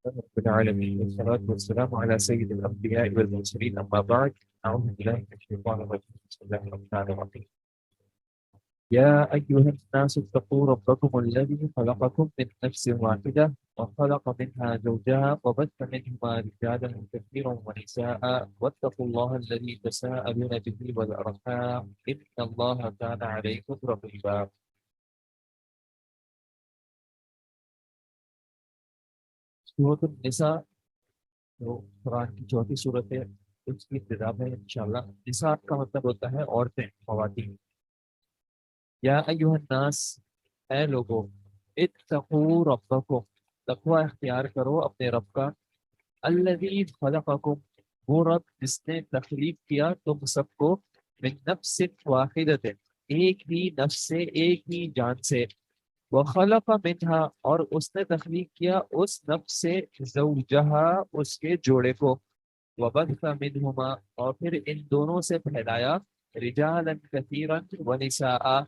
رب العالمين والصلاة والسلام على سيد الأنبياء والمرسلين أما بعد أعوذ بالله من الشيطان الرجيم بسم الله الرحمن الرحيم يا أيها الناس اتقوا ربكم الذي خلقكم من نفس واحدة وخلق منها زوجها وبث منهما رجالا كثيرا ونساء واتقوا الله الذي تساءلون به والأرحام إن الله كان عليكم رقيبا. سورة النساء جو قرآن کی چوتھی صورت ہے اس کی ابتدا میں انشاءاللہ نساء کا مطلب ہوتا ہے عورتیں خواتین. یا ایھا الناس اے لوگو اتقوا ربکم تقوی اختیار کرو اپنے رب کا الذی خلقکم وہ رب جس نے تخلیق کیا تم سب کو من نفس واحدۃ ایک ہی نفس سے ایک ہی جان سے وخلق منہا اور اس نے تخلیق کیا اس نفس سے زوجہا اس کے جوڑے کو وبث منہما اور پھر ان دونوں سے پھیلایا رجالا کثیرا ونساء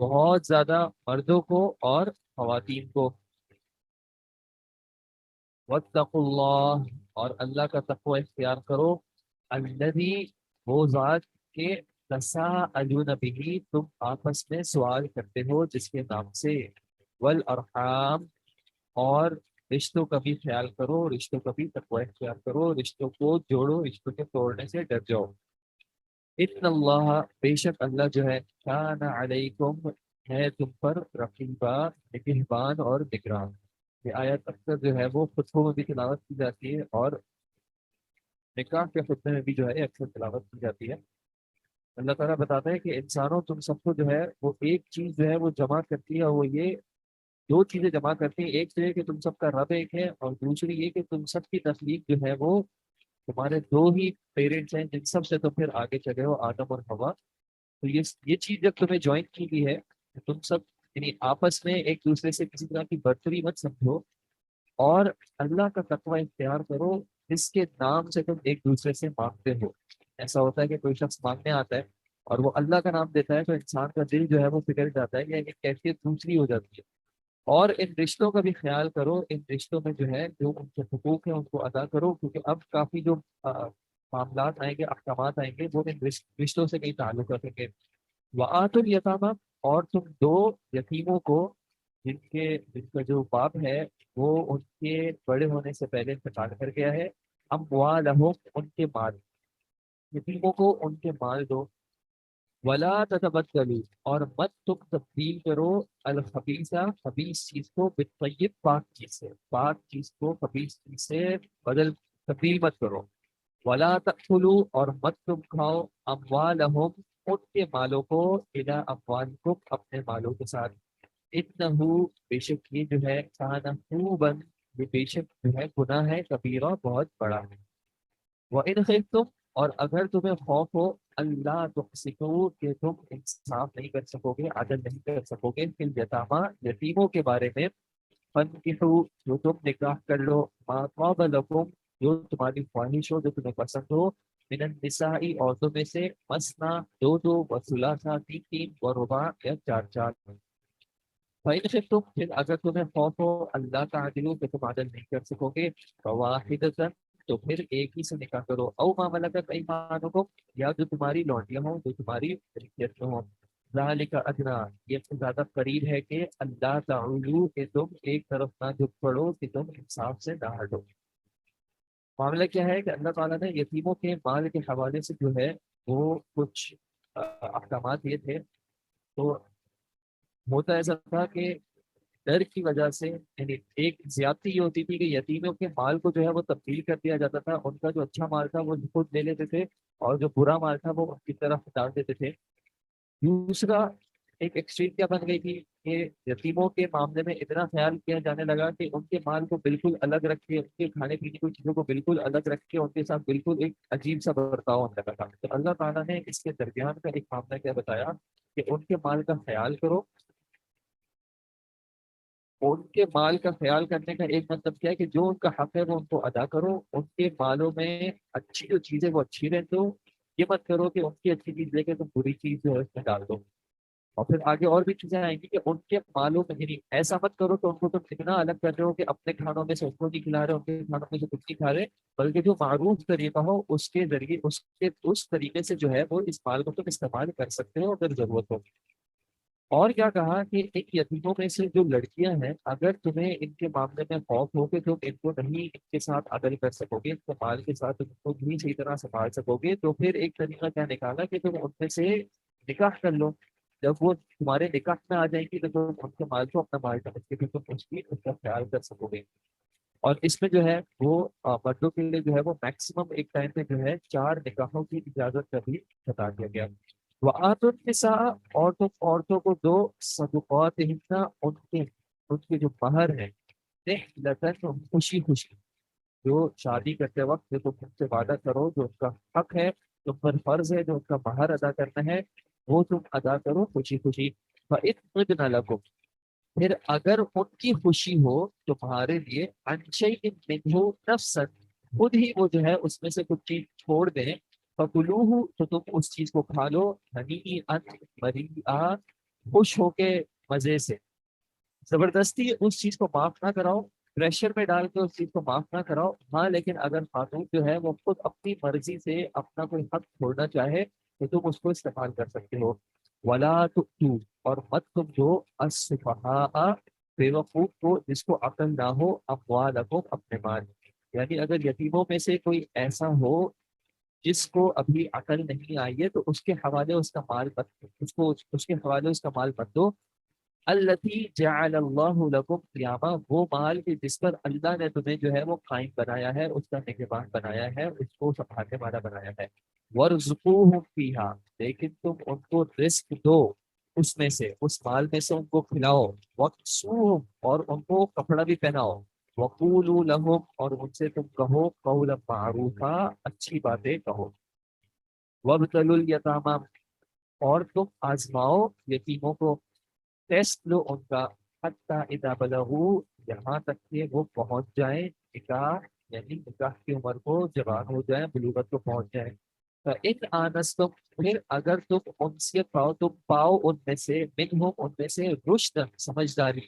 بہت زیادہ مردوں کو اور خواتین کو واتقوا اللہ اور اللہ کا تقوی اختیار کرو الذی وہ ذات کے تساءلون به تم آپس میں سوال کرتے ہو جس کے نام سے والارحام اور رشتوں کا بھی خیال کرو رشتوں کا بھی تقوی اختیار کرو رشتوں کو جوڑو رشتوں کے توڑنے سے ڈر جاؤ ان اللہ بے شک اللہ جو ہے کان علیکم ہے تم پر رقیبا نگہبان اور نگران. یہ آیت اکثر جو ہے وہ خطبوں میں بھی تلاوت کی جاتی ہے اور نکاح کے خطبے میں بھی جو ہے اکثر تلاوت کی جاتی ہے. اللہ تعالیٰ بتاتا ہے کہ انسانوں تم سب کو جو ہے وہ ایک چیز جو ہے وہ جمع کرتی ہے اور وہ یہ دو چیزیں جمع کرتی ہیں. ایک تو یہ کہ تم سب کا رب ایک ہے اور دوسری یہ کہ تم سب کی تخلیق جو ہے وہ تمہارے دو ہی پیرنٹس ہیں جن سب سے تم پھر آگے چلے ہو آدم اور حوا. تو یہ چیز جب تمہیں جوائن کی گئی ہے تم سب یعنی آپس میں ایک دوسرے سے کسی طرح کی برتری مت سمجھو اور اللہ کا تقوی اختیار کرو جس کے نام سے تم ایک دوسرے سے مانگتے ہو. ایسا ہوتا ہے کہ کوئی شخص مانگنے آتا ہے اور وہ اللہ کا نام دیتا ہے تو انسان کا دل جو ہے وہ فکر جاتا ہے کہ ایک کیفیت دوسری ہو جاتی ہے. اور ان رشتوں کا بھی خیال کرو ان رشتوں میں جو ہے جو ان کے حقوق ہیں ان کو ادا کرو کیونکہ اب کافی جو معاملات آئیں گے احکامات آئیں گے وہ ان رشتوں سے کئی تعلق رکھیں گے. وآتوا الیتامی اور تم دو یتیموں کو جن کا جو باپ ہے وہ ان کے بڑے ہونے سے پہلے انتقال کر گیا ہے اموالہم ان کے مال یتیموں کو ان کے مال دو ولا تتبدلوا اور مت تم تبدیل کرو الخبیثہ خبیث چیز کو بالطیب پاک چیز کو خبیث چیز سے تبدیل مت کرو. ولا تأکلوا اور مت تم کھاؤ اموالہم ان کے مالوں کو الی اموالکم اپنے مالوں کے ساتھ انہو بے شک یہ جو ہے کان حوبا یہ بے شک جو ہے گناہ ہے کبیرہ بہت بڑا ہے. وَإِنْ خِفْتُمْ اور اگر تمہیں خوف ہو اللہ تقسطوا کہ تم انصاف نہیں کر سکو گے عدل نہیں کر سکو گے فی الیتامیٰ یتیموں کے بارے میں فانکحوا جو تم نکاح کر لو ما طاب لکم جو تمہاری خواہش ہو جو تمہیں پسند ہو من النساء عورتوں میں سے مثنا دو دو و ثلاثہ تین تین و رباع یا چار چار. فَإِنْ خِفْتُمْ پھر اگر تمہیں خوف ہو اللہ تعدلوا کہ تم عدل نہیں کر سکو گے فواحدۃ تو پھر ایک ہی سے نکاح کرو او ما ملکت ایمانکم یا جو تمہاری لونڈیاں ہوں جو تمہاری ملکیت میں ہوں. ذالک ادنیٰ یہ زیادہ قریب ہے کہ اللہ تعالی کہ تم ایک طرف نہ جھک پڑو کہ تم انصاف سے نہ ہٹو. معاملہ کیا ہے کہ اللہ تعالیٰ نے یتیموں کے مال کے حوالے سے جو ہے وہ کچھ احکامات یہ تھے. تو ہوتا ایسا تھا کہ ڈر کی وجہ سے یعنی ایک زیادتی یہ ہوتی تھی کہ یتیموں کے مال کو جو ہے وہ تبدیل کر دیا جاتا تھا. ان کا جو اچھا مال تھا وہ خود لے لیتے تھے اور جو برا مال تھا وہ ان کی طرف ڈال دیتے تھے. دوسرا ایک ایکسٹریم کیا بن گئی تھی کہ یتیموں کے معاملے میں اتنا خیال کیا جانے لگا کہ ان کے مال کو بالکل الگ رکھ کے ان کے کھانے پینے کی چیزوں کو بالکل الگ رکھ کے ان کے ساتھ بالکل ایک عجیب سا برتاؤ ہونے لگا. تو اللہ تعالیٰ نے اس کے درمیان کا ایک معاملہ کیا بتایا کہ ان کے مال کا خیال کرو. ان کے مال کا خیال کرنے کا ایک مطلب کیا ہے کہ جو ان کا حق ہے وہ ان کو ادا کرو. ان کے مالوں میں اچھی جو چیزیں وہ اچھی رہنے دو. یہ مت کرو کہ ان کی اچھی چیز لے کے تم بری چیز جو ہے اس میں ڈال دو. اور پھر آگے اور بھی چیزیں آئیں گی کہ ان کے مالوں میں، یعنی ایسا مت کرو کہ ان کو تم اتنا الگ کر رہے ہو کہ اپنے کھانوں میں سے ان کو نہیں کھلا رہے، ان کے کھانوں میں سے کچھ نہیں کھا رہے، بلکہ جو معروف طریقہ ہو اس کے ذریعے اس طریقے سے جو ہے وہ اس مال کو تم استعمال کر سکتے ہو اگر ضرورت ہو۔ اور کیا کہا کہ ان یتیموں میں سے جو لڑکیاں ہیں، اگر تمہیں ان کے معاملے میں خوف ہو کہ تم ان کو نہیں ان کے ساتھ عدل کر سکو گے، ان کے مال کے ساتھ تم ان کو نہیں صحیح طرح سنبھال سکو گے، تو پھر ایک طریقہ کیا نکالا کہ تم ان میں سے نکاح کر لو۔ جب وہ تمہارے نکاح میں آ جائیں گی تو تم ان کے مال کو اپنا مال سمجھ کے پھر تم اس کا خیال کر سکو گے۔ اور اس میں جو ہے وہ مردوں کے لیے جو ہے وہ میکسیمم ایک ٹائم پہ جو ہے 4 نکاحوں کی اجازت کا بھی بتا دیا گیا۔ وآتوا النساء، اور تم عورتوں کو دو صدقاتہن، ان کے جو مہر ہیں، نحلۃ، خوشی خوشی، جو شادی کرتے وقت جو تم ان سے وعدہ کرو، جو ان کا حق ہے، تم پر فرض ہے جو ان کا مہر ادا کرنا ہے، وہ تم ادا کرو خوشی خوشی۔ فَإِنْ طِبْنَ لَكُمْ، پھر اگر ان کی خوشی ہو تمہارے لیے، عن شیء منہ نفسا، خود ہی وہ جو ہے اس میں سے کچھ چیز چھوڑ دیں، فکلوہ، تو تم اس چیز کو کھا لو، ہنیئا مریئا، خوش ہو کے، مزے سے۔ زبردستی اس چیز کو معاف نہ کراؤ، پریشر میں ڈال کے اس چیز کو معاف نہ کراؤ، ہاں لیکن اگر خاتون جو ہے وہ خود اپنی مرضی سے اپنا کوئی حق چھوڑنا چاہے تو تم اس کو استعمال کر سکتے ہو۔ ولا تؤتوا، اور مت تم دو، السفہاء، بے وقوف کو، جس کو عقل نہ ہو، اموالکم، اپنے مال۔ یعنی اگر یتیموں میں سے کوئی ایسا ہو جس کو ابھی عقل نہیں آئی ہے تو اس کے حوالے اس کا مال مت، اس کے حوالے اس کا مال مت دو۔ التی جعل اللہ لکم قیاما، وہ مال کے جس پر اللہ نے تمہیں جو ہے وہ قائم بنایا ہے، اس کا نگہبان بنایا ہے، اس کو سنبھالنے والا بنایا ہے۔ وارزقوہم فیہا، لیکن تم ان کو رزق دو اس میں سے، اس مال میں سے ان کو کھلاؤ۔ وکسوہم، اور ان کو کپڑا بھی پہناؤ۔ وقولوا لہم، اور ان سے تم کہو قولا معروفا، اچھی باتیں کہو۔ وابتلوا الیتامی، اور تم آزماؤ یتیموں کو، ٹیسٹ لو ان کا، حتی اذا بلغوا، یہاں تک کہ وہ پہنچ جائیں نکاح، یعنی نکاح کی عمر کو، جوان ہو جائیں، بلوغت کو پہنچ جائیں۔ فإن آنستم، پھر اگر تم ان سے پاؤ، تم پاؤ ان میں سے، منہم، ان میں سے، رشد، سمجھداری،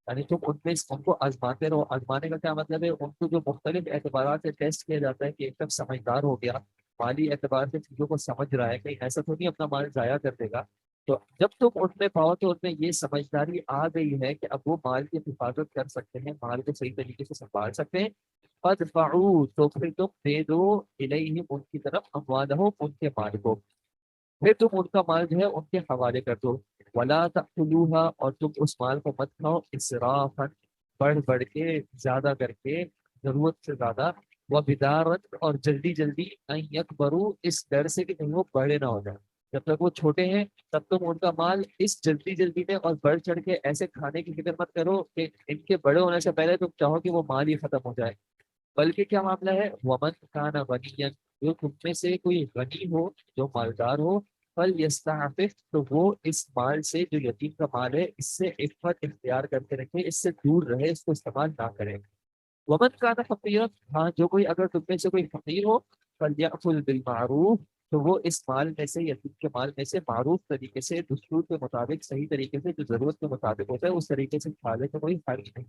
یعنی تم ان میں ان کو آزماتے رہو۔ آزمانے کا کیا مطلب ہے؟ ان کو جو مختلف اعتبارات سے ٹیسٹ کیا جاتا ہے کہ ایک شخص سمجھدار ہو گیا، مالی اعتبار سے چیزوں کو سمجھ رہا ہے، کہیں ایسا تو نہیں اپنا مال ضائع کر دے گا۔ تو جب تم ان میں پاؤ تو ان میں یہ سمجھداری آ گئی ہے کہ اب وہ مال کی حفاظت کر سکتے ہیں، مال کو صحیح طریقے سے سنبھال سکتے ہیں، فادفعوا، تو پھر تم دے دو، الیہم، ان کی طرف، اموالہم، ان کے مال کو، پھر تم ان کا مال جو ہے ان کے حوالے کر دو۔ ولا تأکلوها، اور تم اس مال کو مت کھاؤ، اسرافا، بڑھ بڑھ کے، زیادہ کر کے، ضرورت سے زیادہ، وبدارت، اور جلدی جلدی، ان یکبروا، اس ڈر سے کہ کہیں وہ بڑے نہ ہو جائیں۔ جب تک وہ چھوٹے ہیں تب تم ان کا مال اس جلدی جلدی میں اور بڑھ چڑھ کے ایسے کھانے کی فکر مت کرو کہ ان کے بڑے ہونے سے پہلے تم چاہو کہ وہ مال ہی ختم ہو جائے، بلکہ کیا معاملہ ہے، ومن کان غنیا، جو تم میں سے کوئی غنی ہو، جو مالدار ہو، فلیستعفف، تو وہ اس مال سے، جو یتیم کا مال ہے، اس سے عفت اختیار کر کے رکھے، اس سے دور رہے، اس کو استعمال نہ کرے۔ ومن کان فقیرا، ہاں جو کوئی اگر تم میں سے کوئی فقیر ہو، فلیأکل بالمعروف، تو وہ اس مال میں سے، یتیم کے مال میں سے، معروف طریقے سے، دستور کے مطابق، صحیح طریقے سے، جو ضرورت کے مطابق ہوتا ہے اس طریقے سے کھا لے تو کوئی حرج نہیں۔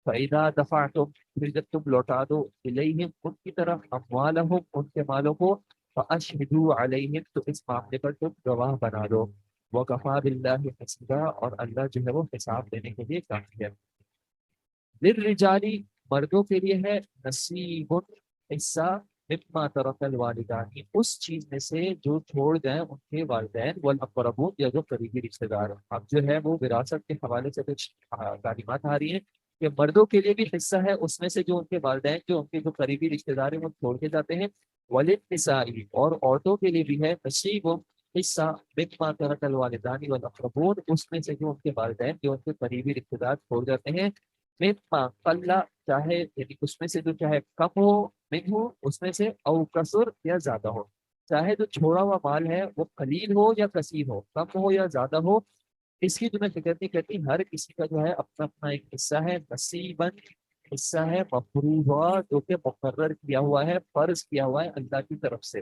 فَإِذَا دَفَعْتُمْ، پھر جب تم لوٹا دو، الیہم، ان کی طرف، اموالہم، ان کے مالوں کو، فَأَشْهِدُوا عَلَيْهِمْ، تو اس معاملے پر تم گواہ بنا دو۔ وَكَفَىٰ بِاللَّهِ حَسِيبًا، اور اللہ جو ہے وہ حساب دینے کے لیے کافی ہے۔ للرجال، مردوں کے لیے ہے، نصیب، حصہ، مما ترک الوالدان، اس چیز میں سے جو چھوڑ جائیں ان کے والدین، والاقربون، یا جو قریبی رشتے دار۔ اب جو ہے وہ وراثت کے حوالے سے کچھ تعلیمات آ رہی ہیں کہ مردوں کے لیے بھی حصہ ہے اس میں سے جو ان کے والدین، جو ان کے جو قریبی رشتے دار ہیں وہ چھوڑ کے جاتے ہیں۔ وللنساء، اور عورتوں کے لیے بھی ہے، نصیب، حصہ، مما ترک الوالدان والاقربون، اس میں سے جو ان کے والدین، جو ان کے قریبی رشتے دار چھوڑ جاتے ہیں، مما قل، چاہے یعنی اس میں سے جو چاہے کم ہو، من ہو اس میں سے، او کثر، یا زیادہ ہو، چاہے جو چھوڑا ہوا مال ہے وہ قلیل ہو یا کثیر ہو، کم ہو یا زیادہ ہو، اس کی تمہیں فکر نہیں کرتی، ہر کسی کا جو ہے اپنا اپنا ایک حصہ ہے، نصیباً، حصہ ہے، مفروضہ، جو کہ مقرر کیا ہوا ہے، فرض کیا ہوا ہے اللہ کی طرف سے۔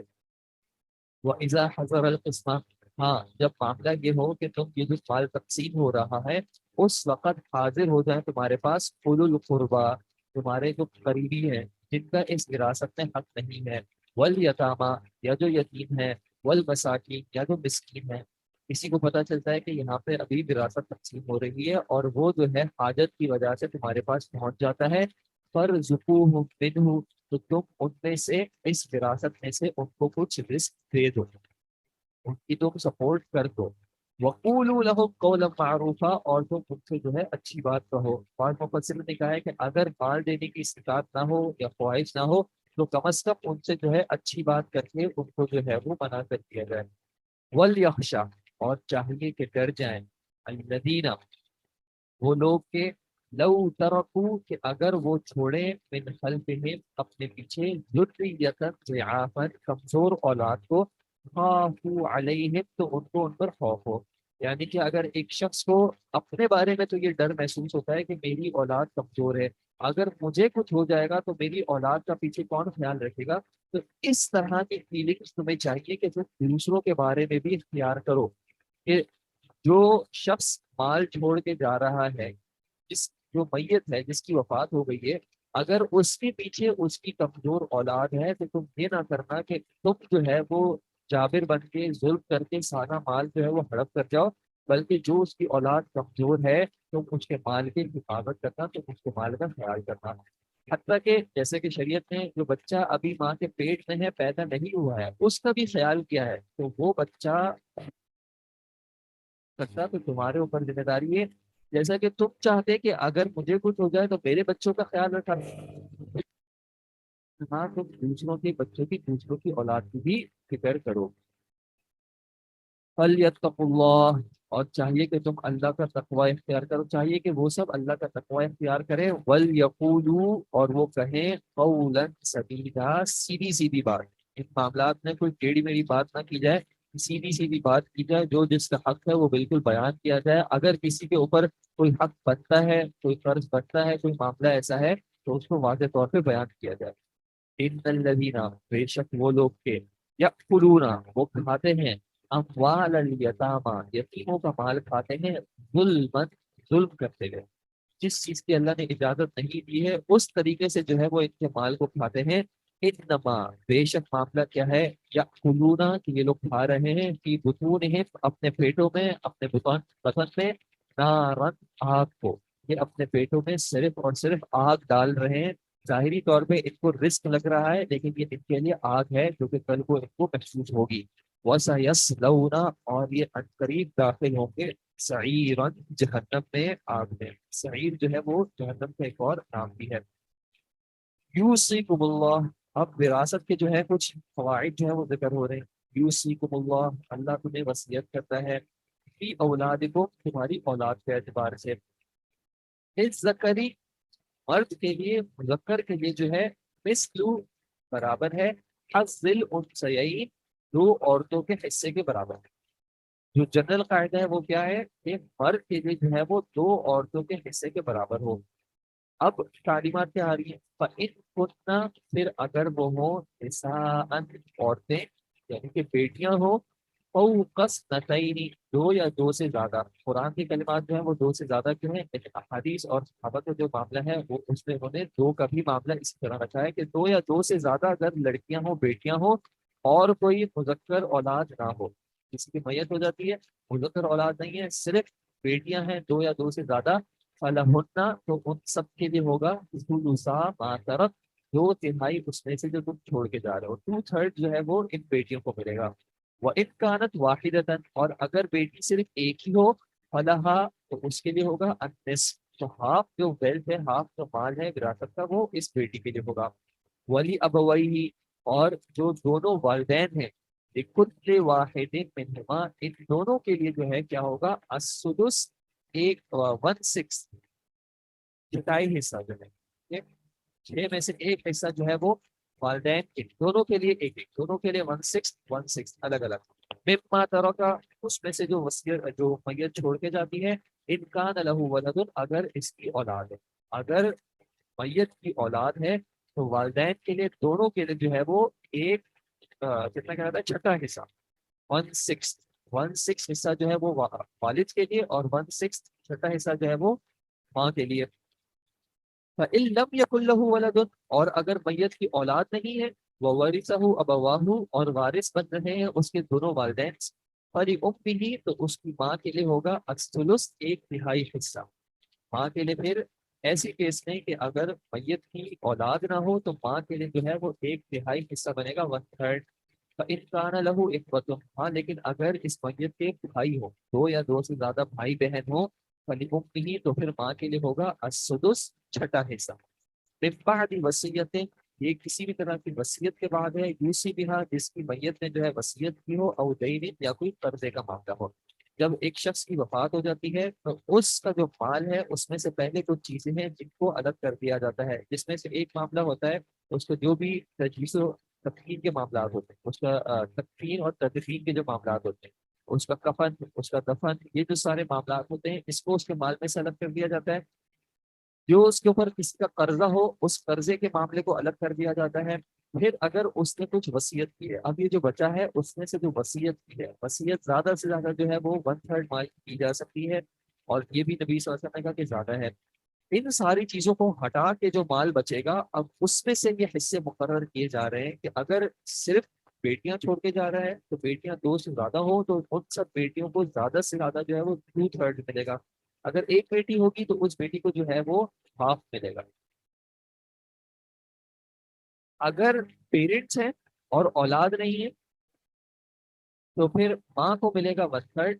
وَإِذَا حَضَرَ الْقِسْمَةُ، ہاں جب معاملہ یہ ہو کہ تم یہ جو مال تقسیم ہو رہا ہے اس وقت حاضر ہو جائیں تمہارے پاس اولو القربا، تمہارے جو قریبی ہیں جن کا اس وراثت میں حق نہیں ہے، والیتاما یا جو یتیم ہے، والمساکین یا جو مسکین ہے۔ کسی کو پتہ چلتا ہے کہ یہاں پہ ابھی وراثت تقسیم ہو رہی ہے اور وہ جو ہے حاجت کی وجہ سے تمہارے پاس پہنچ جاتا ہے، فارزقوہم منہ، تو تم ان میں سے اس وراثت میں سے ان کو کچھ رزق دے دو، ان کی تم سپورٹ کر دو۔ وقولوا لهم قولا معروفا، اور تم ان سے جو ہے اچھی بات کہو۔ بعض مفسرین نے کہا ہے کہ اگر مال دینے کی استطاعت نہ ہو یا خواہش نہ ہو تو کم از کم ان سے جو ہے اچھی بات کر کے ان کو جو ہے وہ منع کر دیا جائے۔ ولیخشا، اور چاہیے کہ ڈر جائیں، الذین، وہ لوگ کے، لو ترکو، کہ اگر وہ چھوڑے، من خلفہم، اپنے پیچھے، ذریۃ ضعافا، کمزور اولاد کو، خافوا علیہم، تو ان کو ان پر خوف ہو۔ یعنی کہ اگر ایک شخص کو اپنے بارے میں تو یہ ڈر محسوس ہوتا ہے کہ میری اولاد کمزور ہے، اگر مجھے کچھ ہو جائے گا تو میری اولاد کا پیچھے کون خیال رکھے گا، تو اس طرح کی فیلنگس تمہیں چاہیے کہ تم دوسروں کے بارے میں بھی اختیار کرو کہ جو شخص مال چھوڑ کے جا رہا ہے، جس جو میت ہے جس کی وفات ہو گئی ہے، اگر اس کے پیچھے اس کی کمزور اولاد ہے تو تم یہ نہ کرنا کہ تم جو ہے وہ جابر بن کے ظلم کر کے سارا مال جو ہے وہ ہڑپ کر جاؤ، بلکہ جو اس کی اولاد کمزور ہے تم اس کے مال کی حفاظت کرنا، تم اس کے مال کا خیال کرنا۔ حتیٰ کہ جیسے کہ شریعت نے جو بچہ ابھی ماں کے پیٹ میں ہے، پیدا نہیں ہوا ہے، اس کا بھی خیال کیا ہے، تو وہ بچہ سکتا تو تمہارے اوپر ذمہ داری ہے، جیسا کہ تم چاہتے کہ اگر مجھے کچھ ہو جائے تو میرے بچوں کا خیال رکھا، ہاں تم دوسروں کے بچوں کی، دوسروں کی اولاد کی بھی فکر کرو۔ فَلْيَتَّقُوا اللَّهَ، اور چاہیے کہ تم اللہ کا تقوی اختیار کرو، چاہیے کہ وہ سب اللہ کا تقوی اختیار کریں، وَلْيَقُولُوا، اور وہ کہیں، قَوْلًا سَدِيدًا، سیدھی سیدھی بات، ان معاملات میں کوئی ٹیڑھی میڑھی بات نہ کی جائے، سیدھی سیدھی بات کی جائے، جو جس کا حق ہے وہ بالکل بیان کیا جائے، اگر کسی کے اوپر کوئی حق بنتا ہے، کوئی قرض بنتا ہے، کوئی معاملہ ایسا ہے تو اس کو واضح طور پہ بیان کیا جائے۔ ان الذین، بے شک وہ لوگ کے، یأکلون، وہ کھاتے ہیں، اموال الیتاما، یتیموں کا مال کھاتے ہیں، ظلمن، ظلم کرتے ہوئے، جس چیز کی اللہ نے اجازت نہیں دی ہے اس طریقے سے جو ہے وہ ان کے مال کو کھاتے ہیں۔ انما، بے شک معاملہ کیا ہے، یأکلون، کہ یہ لوگ کھا رہے ہیں، فی بطونہم، اپنے پیٹوں میں، اپنے بطن میں، نارن، آگ کو، یہ اپنے پیٹوں میں صرف اور صرف آگ ڈال رہے ہیں، ظاہری طور پہ ان کو رزق لگ رہا ہے لیکن یہ ان کے لیے آگ ہے جو کہ کل کو ان کو محسوس ہوگی۔ وَسَيَصْلَوْنَ، اور یہ عنقریب داخل ہوں گے، سعیرا، جہنم میں، آگ میں۔ سعیر جو ہے وہ جہنم کا ایک اور نام بھی ہے۔ یوصیکم اللہ، اب وراثت کے جو ہے کچھ فوائد جو ہے وہ ذکر ہو رہے ہیں۔ یوصیکم اللہ، اللہ تمہیں وصیت کرتا ہے، فی اولادکم، تمہاری اولاد کے اعتبار سے، الذکری، مرد کے لیے، مذکر کے لیے جو ہے، مثلو، برابر ہے، حظ الانثیین، دو عورتوں کے حصے کے برابر ہے۔ جو جنرل قاعدہ ہے وہ کیا ہے کہ مرد کے لیے جو ہے وہ دو عورتوں کے حصے کے برابر ہو۔ اب تعلیمات کیا آ رہی ہیں، فَإِن كُنَّ، پھر اگر وہ ہوں، نساءً، عورتیں، یعنی کہ بیٹیاں ہوں، فوق اثنتین، دو یا دو سے زیادہ، قرآن کی کلمات جو ہیں وہ دو سے زیادہ کیوں ہیں، لیکن احادیث اور صحابہ کا جو معاملہ ہے وہ اس میں انہوں نے دو کا بھی معاملہ اسی طرح رکھا ہے کہ دو یا دو سے زیادہ اگر لڑکیاں ہوں، بیٹیاں ہوں، اور کوئی مذکر اولاد نہ ہو، کسی کی میت ہو جاتی ہے، مذکر اولاد نہیں ہے، صرف بیٹیاں ہیں دو یا دو سے زیادہ، فلہن، تو ان سب کے لیے ہوگا، ثلثا ما ترک، دو تہائی اس میں سے جو تم چھوڑ کے جا رہے ہو، ٹو تھرڈ جو ہے وہ ان بیٹیوں کو ملے گا۔ وَإِنْ كَانَتْ وَاحِدَةً، اور اگر بیٹی صرف ایک ہی ہو، فَلَهَا، تو اس کے لیے ہوگا النصف، تو ہاف جو ویلتھ ہے، ہاف جو مال ہے وراثت کا، وہ اس بیٹی کے لیے ہوگا۔ ولی ابویہ، اور جو دونوں والدین ہیں، لکل واحد منہما، ان دونوں کے لیے جو ہے کیا ہوگا، السدس، ایک 1/6، چھٹائی حصہ جو ہے، ٹھیک ہے؟ چھ میں سے ایک حصہ جو ہے وہ والدین کے، دونوں کے لیے ایک ایک، دونوں کے لیے 1/6 الگ الگ، مما ترکا، اس میں سے جو وصیت، جو میت چھوڑ کے جاتی ہے، ان کان لہ ولد، اگر اس کی اولاد ہے، اگر میت کی اولاد ہے تو والدین کے لیے، دونوں کے لیے جو ہے وہ ایک کتنا کہنا تھا، چھٹا حصہ، 1/6، 1/6 حصہ جو ہے وہ والد کے لیے، اور 1/6 چھٹا حصہ جو ہے وہ ماں کے لیے۔ فَإِن لَمْ يَكُنْ لَهُ وَلَدٌ، اور اگر میت کی اولاد نہیں ہے، وَوَرِثَهُ أَبَوَاهُ، اور وارث بن رہے ہیں اس کے دونوں والدین، فَلِأُمِّهِ، تو اس کی ماں کے لیے ہوگا الثلث، 1/3 حصہ۔ ماں کے لیے پھر ایسی کیس میں کہ اگر میت کی اولاد نہ ہو تو ماں کے لیے جو ہے وہ 1/3 حصہ بنے گا، 1/3۔ فَإِن كَانَ لَهُ إِخْوَةٌ، ہاں لیکن اگر اس میت کے بھائی ہو، دو یا دو سے زیادہ بھائی بہن ہو، فَلِأُمِّهِ، تو پھر ماں کے لیے ہوگا السدس، چھٹا حصہ۔ من بعد وصیتیں، یہ کسی بھی طرح کی وصیت کے بعد ہے، یوسی بہا، جس کی میت نے جو ہے وصیت کی ہو، او دین، یا کوئی قرضے کا معاملہ ہو۔ جب ایک شخص کی وفات ہو جاتی ہے تو اس کا جو مال ہے اس میں سے پہلے کچھ چیزیں ہیں جن کو الگ کر دیا جاتا ہے، جس میں سے ایک معاملہ ہوتا ہے اس کو جو بھی تجویز و تدفین کے معاملات ہوتے ہیں، اس کا تدفین اور تدفین کے جو معاملات ہوتے ہیں، اس کا کفن، اس کا دفن، یہ جو سارے معاملات ہوتے ہیں اس کو اس کے مال میں سے الگ کر دیا جاتا ہے۔ جو اس کے اوپر کسی کا قرضہ ہو اس قرضے کے معاملے کو الگ کر دیا جاتا ہے۔ پھر اگر اس نے کچھ وصیت کی ہے، اب یہ جو بچا ہے اس میں سے جو وصیت کی ہے، وصیت زیادہ سے زیادہ جو ہے وہ 1/3 مال کی جا سکتی ہے، اور یہ بھی نبی صلی اللہ علیہ وسلم نے کہا کہ زیادہ ہے۔ ان ساری چیزوں کو ہٹا کے جو مال بچے گا، اب اس میں سے یہ حصے مقرر کیے جا رہے ہیں کہ اگر صرف بیٹیاں چھوڑ کے جا رہا ہے تو بیٹیاں دو سے زیادہ ہو تو ان سب بیٹیوں کو زیادہ سے زیادہ جو ہے وہ 2/3 ملے گا۔ اگر ایک بیٹی ہوگی تو اس بیٹی کو جو ہے وہ ہاف ملے گا۔ اگر پیرنٹس ہیں اور اولاد نہیں ہے تو پھر ماں کو ملے گا 1/3۔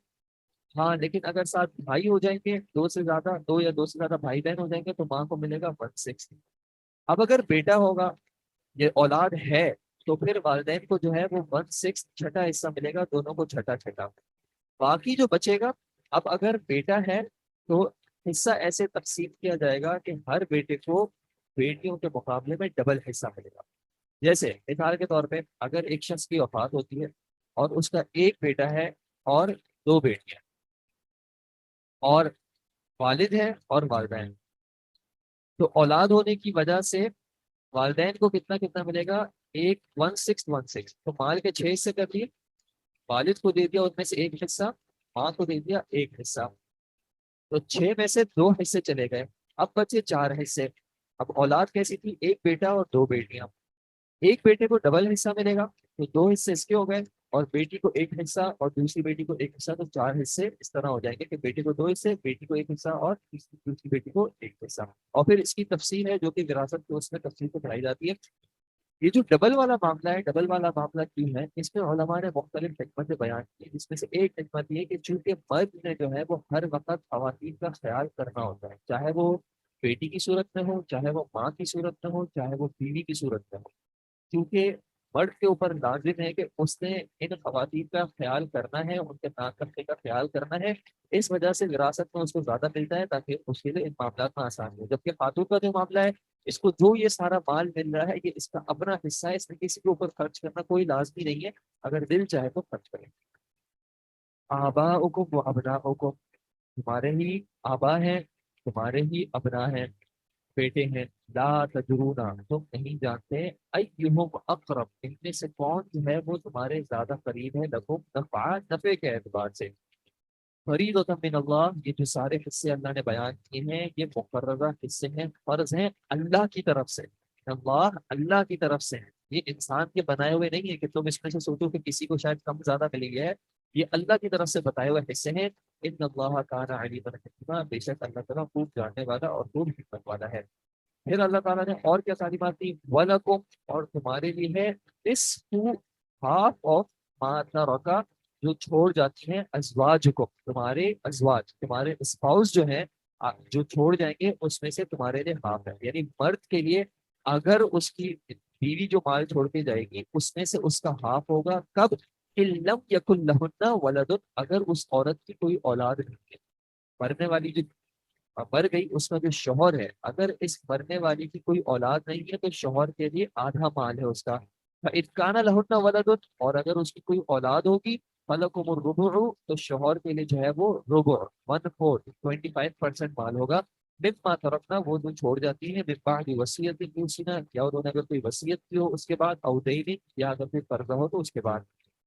ہاں لیکن اگر ساتھ بھائی ہو جائیں گے، دو سے زیادہ، دو یا دو سے زیادہ بھائی بہن ہو جائیں گے، تو ماں کو ملے گا 1/6۔ اب اگر بیٹا ہوگا، یہ اولاد ہے، تو پھر والدین کو جو ہے وہ 1/6 چھٹا حصہ ملے گا، دونوں کو چھٹا چھٹا۔ باقی جو بچے گا، اب اگر بیٹا ہے تو حصہ ایسے تقسیم کیا جائے گا کہ ہر بیٹے کو بیٹیوں کے مقابلے میں ڈبل حصہ ملے گا۔ جیسے مثال کے طور پہ اگر ایک شخص کی وفات ہوتی ہے اور اس کا ایک بیٹا ہے اور دو بیٹیاں، اور والد ہے اور والدین، تو اولاد ہونے کی وجہ سے والدین کو کتنا کتنا ملے گا؟ ایک 1/6 1/6، تو مال کے 6 حصے کر دیے، والد کو دے دیا ان میں سے ایک حصہ، ماں کو دے دیا ایک حصہ، تو 6 میں سے 2 حصے چلے گئے، اب بچے 4 حصے۔ اب اولاد کیسی تھی؟ ایک بیٹا اور دو بیٹیاں، ایک بیٹے کو ڈبل حصہ ملے گا، تو 2 حصے اس کے ہو گئے، اور بیٹی کو ایک حصہ اور دوسری بیٹی کو ایک حصہ، تو 4 حصے اس طرح ہو جائیں گے کہ بیٹے کو 2 حصے، بیٹی کو ایک حصہ، اور دوسری بیٹی کو ایک حصہ۔ اور پھر اس کی تفصیل ہے جو کہ وراثت کے اس میں تفصیل کو پڑھائی جاتی ہے۔ یہ جو ڈبل والا معاملہ ہے، ڈبل والا معاملہ کیوں ہے، اس میں علماء نے مختلف حکمتیں بیان کی، جس میں سے ایک حکمت یہ کہ چونکہ مرد نے جو ہے وہ ہر وقت خواتین کا خیال کرنا ہوتا ہے، چاہے وہ بیٹی کی صورت میں ہو، چاہے وہ ماں کی صورت میں ہو، چاہے وہ بیوی کی صورت میں ہو، کیونکہ مرد کے اوپر لازم ہے کہ اس نے ان خواتین کا خیال کرنا ہے، ان کے ناکفے کا خیال کرنا ہے، اس وجہ سے وراثت میں اس کو زیادہ ملتا ہے تاکہ اس کے لیے ان معاملات میں آسانی ہو۔ جبکہ خاتون کا جو معاملہ ہے، اس کو جو یہ سارا مال مل رہا ہے یہ اس کا اپنا حصہ ہے، اس میں کسی کے اوپر خرچ کرنا کوئی لازمی نہیں ہے، اگر دل چاہے تو خرچ کریں۔ آباؤکم و ابناؤکم، تمہارے ہی آبا ہیں، تمہارے ہی ابنا ہیں، بیٹے ہیں، لا تدرونا، تم نہیں جانتے، ایہم اقرب، ان میں سے کون جو ہے وہ تمہارے زیادہ قریب ہے، لکم نفعا، نفع کے اعتبار سے۔ فریضۃ من اللہ، یہ جو سارے حصے اللہ نے بیان کیے ہیں یہ مقررہ حصے ہیں، فرض ہیں اللہ کی طرف سے، اللہ کی طرف سے ہیں، یہ انسان کے بنائے ہوئے نہیں ہے کہ تم اس میں سے سوچو کہ کسی کو شاید کم زیادہ ملے گی ہے، یہ اللہ کی طرف سے بتائے ہوئے حصے ہیں۔ ان اللہ کان علیما حکیما، بے شک اللہ تعالیٰ خوب جاننے والا اور خوب حکمت والا ہے۔ پھر اللہ تعالیٰ نے اور کیا تعلیمات دی؟ وَلَكُمْ، اور تمہارے لیے ہے، نصف، ہاف آف ما ترک، جو چھوڑ جاتی ہیں ازواج کو، تمہارے ازواج، تمہارے اسپاؤس جو ہیں، جو چھوڑ جائیں گے اس میں سے تمہارے لیے ہاف ہے، یعنی مرد کے لیے اگر اس کی بیوی جو مال چھوڑ کے جائے گی اس میں سے اس کا ہاف ہوگا، کب؟ إِن لَمْ يَكُنْ لَهُنَّ وَلَدٌ، اگر اس عورت کی کوئی اولاد نہیں ہے، مرنے والی جو مر گئی اس کا جو شوہر ہے، اگر اس مرنے والی کی کوئی اولاد نہیں ہے تو شوہر کے لیے آدھا مال ہے اس کا۔ فَإِنْ كَانَ لَهُنَّ وَلَدٌ، اور اگر اس کی کوئی اولاد ہوگی، فَلَكُمُ الرُّبُعُ، تو شوہر کے لیے جو ہے وہ ربع، 1/4، 25% مال ہوگا، مما ترکنا، وہ جو چھوڑ جاتی ہے، من بعد وصیت یوصینا، یا انہوں نے اگر کوئی وصیت کی ہو اس کے بعد، او دین، یا اگر کوئی قرضہ ہو تو اس کے بعد۔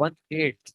1/8,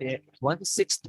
1/6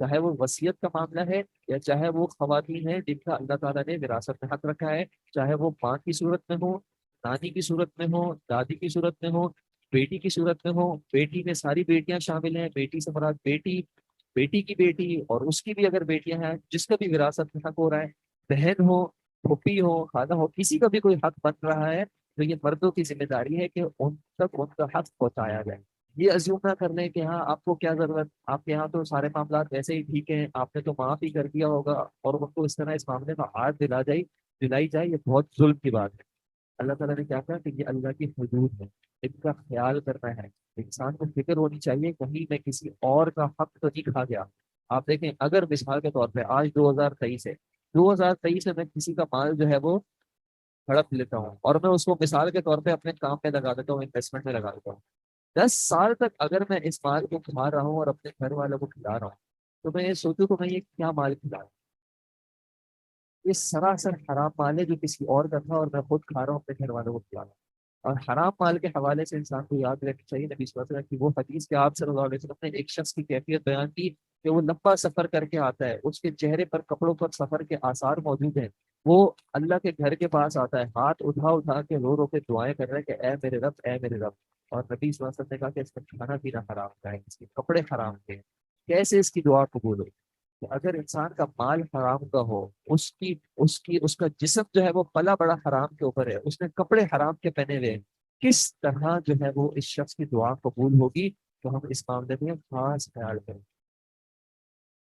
چاہے وہ وصیت کا معاملہ ہے یا چاہے وہ خواتین ہیں جن کا اللہ تعالیٰ نے وراثت میں حق رکھا ہے، چاہے وہ ماں کی صورت میں ہو، نانی کی صورت میں ہو، دادی کی صورت میں ہو، بیٹی کی صورت میں ہو، بیٹی میں ساری بیٹیاں شامل ہیں، بیٹی سے مراد بیٹی، بیٹی کی بیٹی اور اس کی بھی اگر بیٹیاں ہیں، جس کا بھی وراثت میں حق ہو رہا ہے، بہن ہو، پھوپھی ہو، خالہ ہو، کسی کا بھی کوئی حق بن رہا ہے، تو یہ مردوں کی ذمہ داری ہے کہ ان تک ان کا حق پہنچایا جائے۔ یہ ازیوم نہ کر لیں کہ ہاں آپ کو کیا ضرورت، آپ کے یہاں تو سارے معاملات ویسے ہی ٹھیک ہیں، آپ نے تو معاف ہی کر دیا ہوگا، اور ان کو اس طرح اس معاملے میں آج دلائی جائے، یہ بہت ظلم کی بات ہے۔ اللہ تعالیٰ نے کیا کہا کہ یہ اللہ کی حدود ہے، ان کا خیال کرنا ہے، انسان کو فکر ہونی چاہیے کہیں میں کسی اور کا حق تو نہیں کھا گیا۔ آپ دیکھیں اگر مثال کے طور پہ آج 2023 ہے، 2023 میں کسی کا مال جو ہے وہ ہڑپ لیتا ہوں اور میں اس کو مثال کے طور پہ اپنے کام میں لگا دیتا ہوں، انویسٹمنٹ میں لگا دیتا ہوں، 10 سال تک اگر میں اس مال کو کھا رہا ہوں اور اپنے گھر والوں کو کھلا رہا ہوں، تو میں یہ سوچوں کہ میں یہ کیا مال کھلا رہا ہوں؟ یہ سراسر حرام مال ہے جو کسی اور کا تھا اور میں خود کھا رہا ہوں، اپنے گھر والوں کو کھلا رہا ہوں۔ اور حرام مال کے حوالے سے انسان کو یاد رکھنا چاہیے نبی صلی اللہ علیہ وسلم کی وہ حدیث کہ آپ صلی اللہ علیہ وسلم نے ایک شخص کی کیفیت بیان کی کہ وہ لمبا سفر کر کے آتا ہے، اس کے چہرے پر کپڑوں پر سفر کے آثار موجود ہیں، وہ اللہ کے گھر کے پاس آتا ہے، ہاتھ اٹھا اٹھا کے رو رو کے دعائیں کر رہے ہیں کہ اے میرے رب، اے میرے رب۔ اور نبی صلی اللہ علیہ وسلم نے کہا کہ اس کا کھانا پینا حرام کا ہے، اس کے کپڑے حرام کے ہیں، کیسے اس کی دعا قبول ہو؟ کہ اگر انسان کا مال حرام کا ہو، اس کا جسم جو ہے وہ پلا بڑا حرام کے اوپر ہے، اس نے کپڑے حرام کے پہنے ہوئے ہیں، کس طرح جو ہے وہ اس شخص کی دعا قبول ہوگی؟ تو ہم اس معاملے میں خاص خیال کریں۔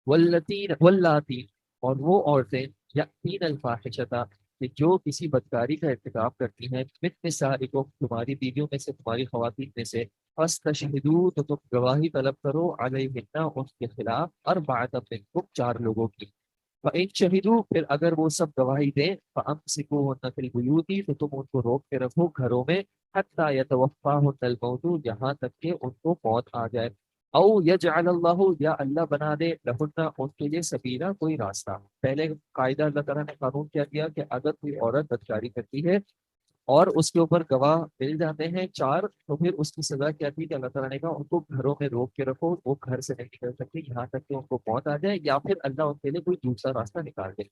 واللاتی، اور وہ عورتیں یاتین الفاحشۃ، کہ جو کسی بدکاری کا ارتکاب کرتی ہیں، من نسائکم، تمہاری بیویوں میں سے، تمہاری خواتین میں سے، فاستشہدوا، تو تم گواہی طلب کرو، علیہن، ان کے خلاف، اربعۃ منکم، 4 لوگوں کی، فإن شہدوا، پھر اگر وہ سب گواہی دیں، فأمسکوہن فی البیوت، تو تم ان کو روک کے رکھو گھروں میں، حتی یتوفاہن الموت، جہاں تک کہ ان کو موت آ جائے، او یجعل اللہ، یا اللہ بنا دے، لہن، ان کے لیے، سبیلا، کوئی راستہ۔ پہلے قاعدہ اللہ تعالیٰ نے قانون کیا دیا کہ اگر کوئی عورت بدکاری کرتی ہے اور اس کے اوپر گواہ مل جاتے ہیں 4، تو پھر اس کی سزا کیا تھی کہ اللہ تعالیٰ نے کہا ان کو گھروں میں روک کے رکھو، وہ گھر سے نہیں نکل سکتی یہاں تک کہ ان کو موت آ جائے، یا پھر اللہ ان کے لیے کوئی دوسرا راستہ نکال دے۔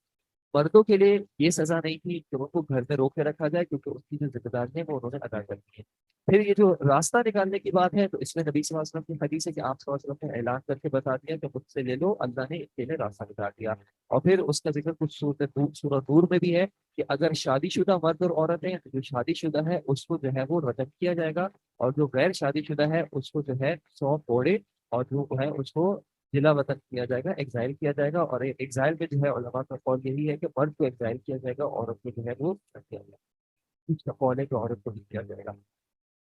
مردوں کے لیے یہ سزا نہیں تھی کہ ان کو گھر میں روک کے رکھا جائے، کیونکہ اس کی جو ذمہ داری ہے وہ انہوں نے ادا کرنی ہے۔ پھر یہ جو راستہ نکالنے کی بات ہے، تو اس میں نبی صلی اللہ علیہ وسلم کی حدیث ہے کہ آپ صلی اللہ علیہ وسلم نے اعلان کر کے بتا دیا کہ مجھ سے لے لو، اللہ نے ان کے لیے راستہ نکال دیا۔ اور پھر اس کا ذکر کچھ سورہ نور میں بھی ہے کہ اگر شادی شدہ مرد اور عورت ہیں تو جو شادی شدہ ہے اس کو جو ہے وہ رجم کیا جائے گا، اور جو غیر شادی شدہ ہے اس کو جو ہے 100 کوڑے، اور جو ہے اس کو ضلع وطن کیا جائے گا، ایگزائل کیا جائے گا۔ اور ایگزائل میں جو ہے علماء کا قول یہی ہے کہ مرد کو ایگزائل کیا جائے گا، عورت کو جو ہے وہ کیا جائے گا، اس کا قول ہے کہ عورت کو نہیں کیا جائے گا۔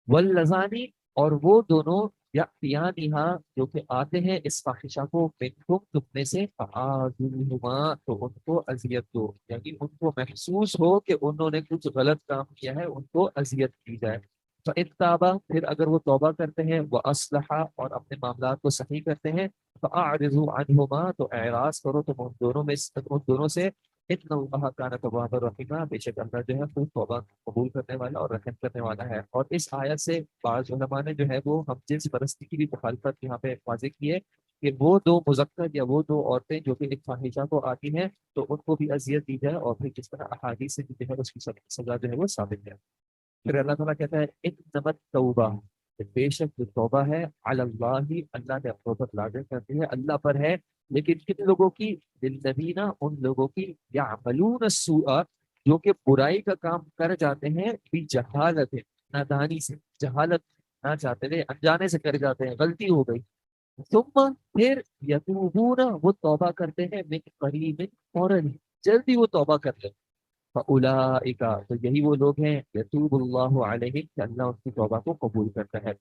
واللذانی، اور وہ دونوں، یاتیانہا، جو کہ آتے ہیں اس فاحشہ کو، منکم، تم میں سے، فآذوہما، تو ان کو اذیت دو، یعنی ان کو محسوس ہو کہ انہوں نے کچھ غلط کام کیا ہے، ان کو اذیت دی جائے۔ فإن تابا، پھر اگر وہ توبہ کرتے ہیں، وأصلحا، اور اپنے معاملات کو صحیح کرتے ہیں، فأعرضوا عنہما، تو اعراض کرو تم ان دونوں سے، ان اللہ کان توابا رحیما، بے شک اللہ جو ہے خوب توبہ قبول کرنے والا اور رحم کرنے والا ہے۔ اور اس آیت سے بعض علماء نے جو ہے وہ ہم جنس پرستی کی بھی مخالفت یہاں پہ واضح کی ہے کہ وہ دو مذکر یا وہ دو عورتیں جو کہ ایک فاحشہ کو آتی ہیں تو ان کو بھی اذیت دی جائے، اور پھر کس طرح احادیث سے جو ہے اس کی سزا جو ہے وہ ثابت ہے۔ پھر اللہ تعالیٰ کہتا ہے انما توبہ، بے شک جو توبہ ہے، علی اللہ، اللہ نے توبت لازم کر دی ہے، اللہ پر ہے، لیکن کن لوگوں کی؟ للذین، ان لوگوں کی، یعملون السوء، جو کہ برائی کا کام کر جاتے ہیں، بجہالت، نادانی سے، جہالت نہ چاہتے ہوئے، انجانے سے کر جاتے ہیں، غلطی ہو گئی، ثم، پھر، یتوبون، وہ توبہ کرتے ہیں، من قریب، فوراً، جلدی وہ توبہ کرتے ہیں، فاولئک، تو یہی وہ لوگ ہیں، یتوب اللہ علیہم، کہ اللہ ان کی توبہ کو قبول کرتا ہے،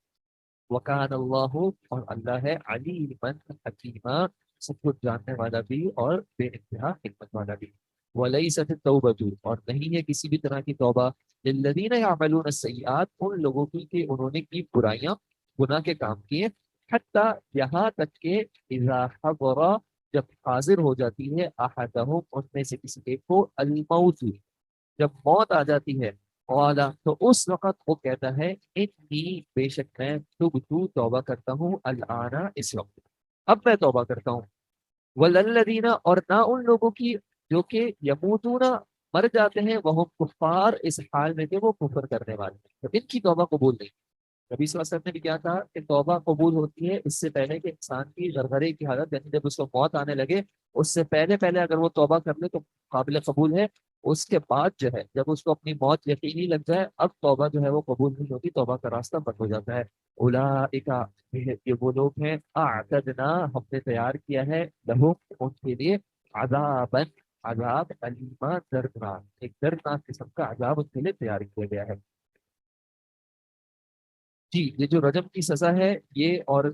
وکان اللہ، اور اللہ ہے، علیما حکیما، سب کچھ جاننے والا بھی اور بے انتہا حکمت والا بھی۔ ولیست التوبۃ، اور نہیں ہے کسی بھی طرح کی توبہ، للذین یعملون السیئات، ان لوگوں کی کہ انہوں نے کی برائیاں، گناہ کے کام کیے، حتی، یہاں تک کہ، اذا حضر، جب حاضر ہو جاتی ہے، احدہم، ان میں سے کسی ایک کو، الموت، جب موت آ جاتی ہے، اولا، تو اس وقت وہ کہتا ہے، انی، بے شک میں، تبتو، توبہ کرتا ہوں، الآن، اس وقت، اب میں توبہ کرتا ہوں، والذین، اور نہ ان لوگوں کی جو کہ یموتون، مر جاتے ہیں، وہ کفار، اس حال میں کہ وہ کفر کرنے والے ہیں، تو ان کی توبہ قبول نہیں۔ نبی صلی اللہ علیہ وسلم نے بھی کیا کہا کہ توبہ قبول ہوتی ہے اس سے پہلے کہ انسان کی غرغرے کی حالت، یعنی جب اس کو موت آنے لگے اس سے پہلے پہلے اگر وہ توبہ کر لے تو قابل قبول ہے۔ اس کے بعد جو ہے جب اس کو اپنی موت یقینی لگ جائے اب توبہ جو ہے وہ قبول نہیں ہوتی، توبہ کا راستہ بند ہو جاتا ہے۔ اولئک، یہ وہ لوگ ہیں، اعتدنا، ہم نے تیار کیا ہے، لہم، ان کے لیے، عذابًا، عذاب، علیما، دردناک، ایک دردناک قسم کا عذاب ان کے لیے تیار کیا گیا ہے۔ جی، یہ جو رجم کی سزا ہے یہ، اور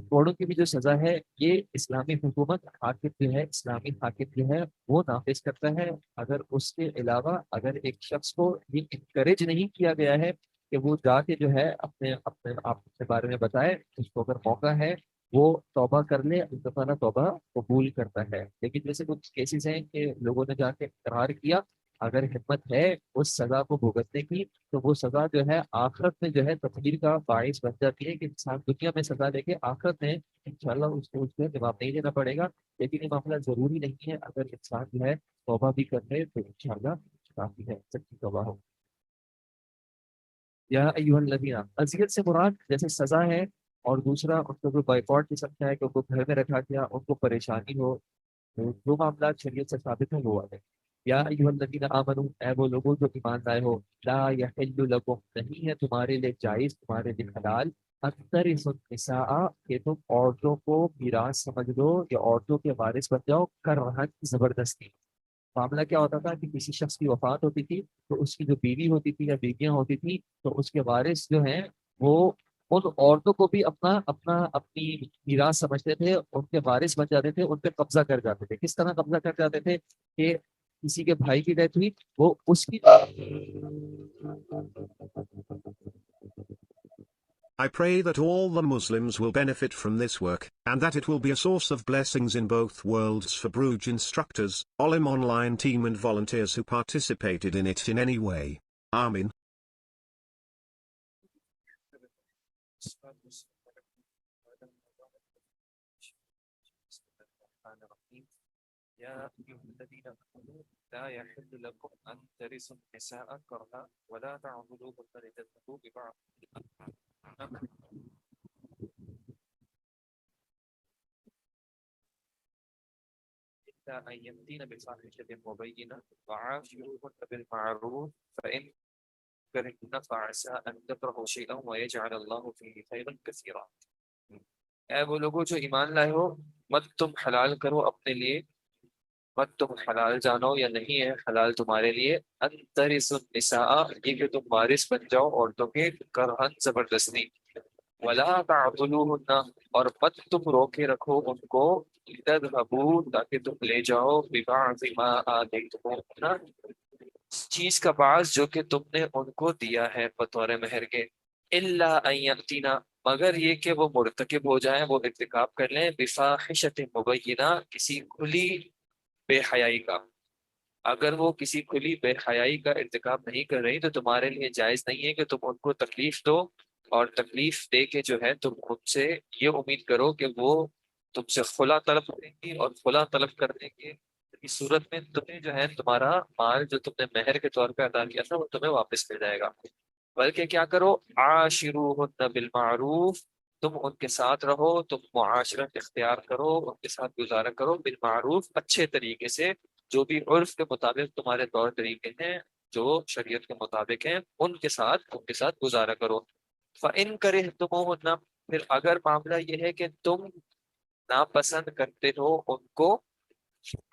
کوڑوں کی بھی جو سزا ہے یہ اسلامی حکومت، حاکم جو ہے، اسلامی حاکم جو ہے وہ نافذ کرتا ہے۔ اگر اس کے علاوہ اگر ایک شخص کو یہ انکریج نہیں کیا گیا ہے کہ وہ جا کے جو ہے اپنے اپنے آپ کے بارے میں بتائے، اس کو اگر موقع ہے وہ توبہ کر لے، اللہ تعالیٰ توبہ قبول کرتا ہے۔ لیکن جیسے کچھ کیسز ہیں کہ لوگوں نے جا کے اقرار کیا، اگر ہمت ہے اس سزا کو بھگتنے کی تو وہ سزا جو ہے آخرت میں جو ہے تقدیر کا باعث بن جاتی ہے کہ انسان دنیا میں سزا لے کے آخرت میں انشاءاللہ اس کو اس پہ جواب نہیں دینا پڑے گا۔ لیکن یہ معاملہ ضروری نہیں ہے، اگر انسان جو ہے توبہ بھی کر لے تو انشاءاللہ کافی ہے، سچی توبہ ہو۔ یا ایھا الذین، اذیت سے مراد جیسے سزا ہے، اور دوسرا ان کو کوئی بائیکاٹ کی سکتا ہے کہ ان کو گھر میں رکھا گیا، ان کو پریشانی ہو، تو جو معاملات شریعت سے ثابت ہیں وہ والے۔ یا ایھا الذین آمنو، اے وہ لوگوں جو ایمان لائے ہو، لا یحل لکم، نہیں ہے تمہارے لیے جائز، تمہارے لیے حلال، ان ترثوا النساء، کہ تم عورتوں کو میراث سمجھ لو یا عورتوں کے وارث بن جاؤ، کرہن، زبردستی۔ معاملہ کیا ہوتا تھا کہ کسی شخص کی وفات ہوتی تھی تو اس کی جو بیوی ہوتی تھی یا بیویاں ہوتی تھی تو اس کے وارث جو ہیں وہ ان عورتوں کو بھی اپنا اپنا اپنی میراث سمجھتے تھے، ان کے وارث بن جاتے تھے، ان پہ قبضہ کر جاتے تھے۔ کس طرح قبضہ کر جاتے تھے کہ کسی کے بھائی کی ڈیتھ ہوئی، وہ اس کی I pray that all the Muslims will benefit from this work, and that it will be a source of blessings in both worlds for Bruj instructors, Olim Online team and volunteers who participated in it in any way. Amin. يا أيها الذين آمنوا لا يحل لكم أن ترثوا النساء كرها ولا تعضلوهن لتذهبوا ببعض إلا أن يأتين بفاحشة مبينة وعاشروهن بالمعروف فإن كرهن فعسى أن تكرهوا شيئا ويجعل الله فيه خيرا كثيرا۔ اے وہ لوگوں جو ایمان لائے ہو، مت تم حلال کرو اپنے لیے، مت تم حلال جانو یا نہیں ہے حلال تمہارے لیے، ان ترثوا النساء، یہ کہ تم وارث بن جاؤ عورتوں کے، کرہن، زبردستی، ولا تعضلوہن، اور مت تم روکے رکھو ان کو، لتذہبوا، تاکہ تم لے جاؤ، ببعض ما آتیتموہن، چیز کا بعض جو کہ تم نے ان کو دیا ہے بطور مہر کے، الا ان یاتینا، مگر یہ کہ وہ مرتکب ہو جائیں، وہ ارتکاب کر لیں، بفاحشۃ مبینہ، کسی کھلی بے حیائی کا۔ اگر وہ کسی کھلی بے حیائی کا ارتکاب نہیں کر رہی تو تمہارے لیے جائز نہیں ہے کہ تم ان کو تکلیف دو، اور تکلیف دے کے جو ہے تم ان سے یہ امید کرو کہ وہ تم سے خلا طلب کریں گی، اور خلا طلب کرنے کی اس صورت میں تمہیں جو ہے تمہارا مال جو تم نے مہر کے طور پہ ادا کیا تھا وہ تمہیں واپس مل جائے گا۔ بلکہ کیا کرو، عاشروہن بالمعروف، تم ان کے ساتھ رہو، تم معاشرت اختیار کرو، ان کے ساتھ گزارا کرو، بالمعروف، اچھے طریقے سے، جو بھی عرف کے مطابق تمہارے طور طریقے ہیں، جو شریعت کے مطابق ہیں، ان کے ساتھ گزارا کرو۔ فَإِن كَرِهْتُمُوهُنَّ، پھر اگر معاملہ یہ ہے کہ تم ناپسند کرتے ہو ان کو،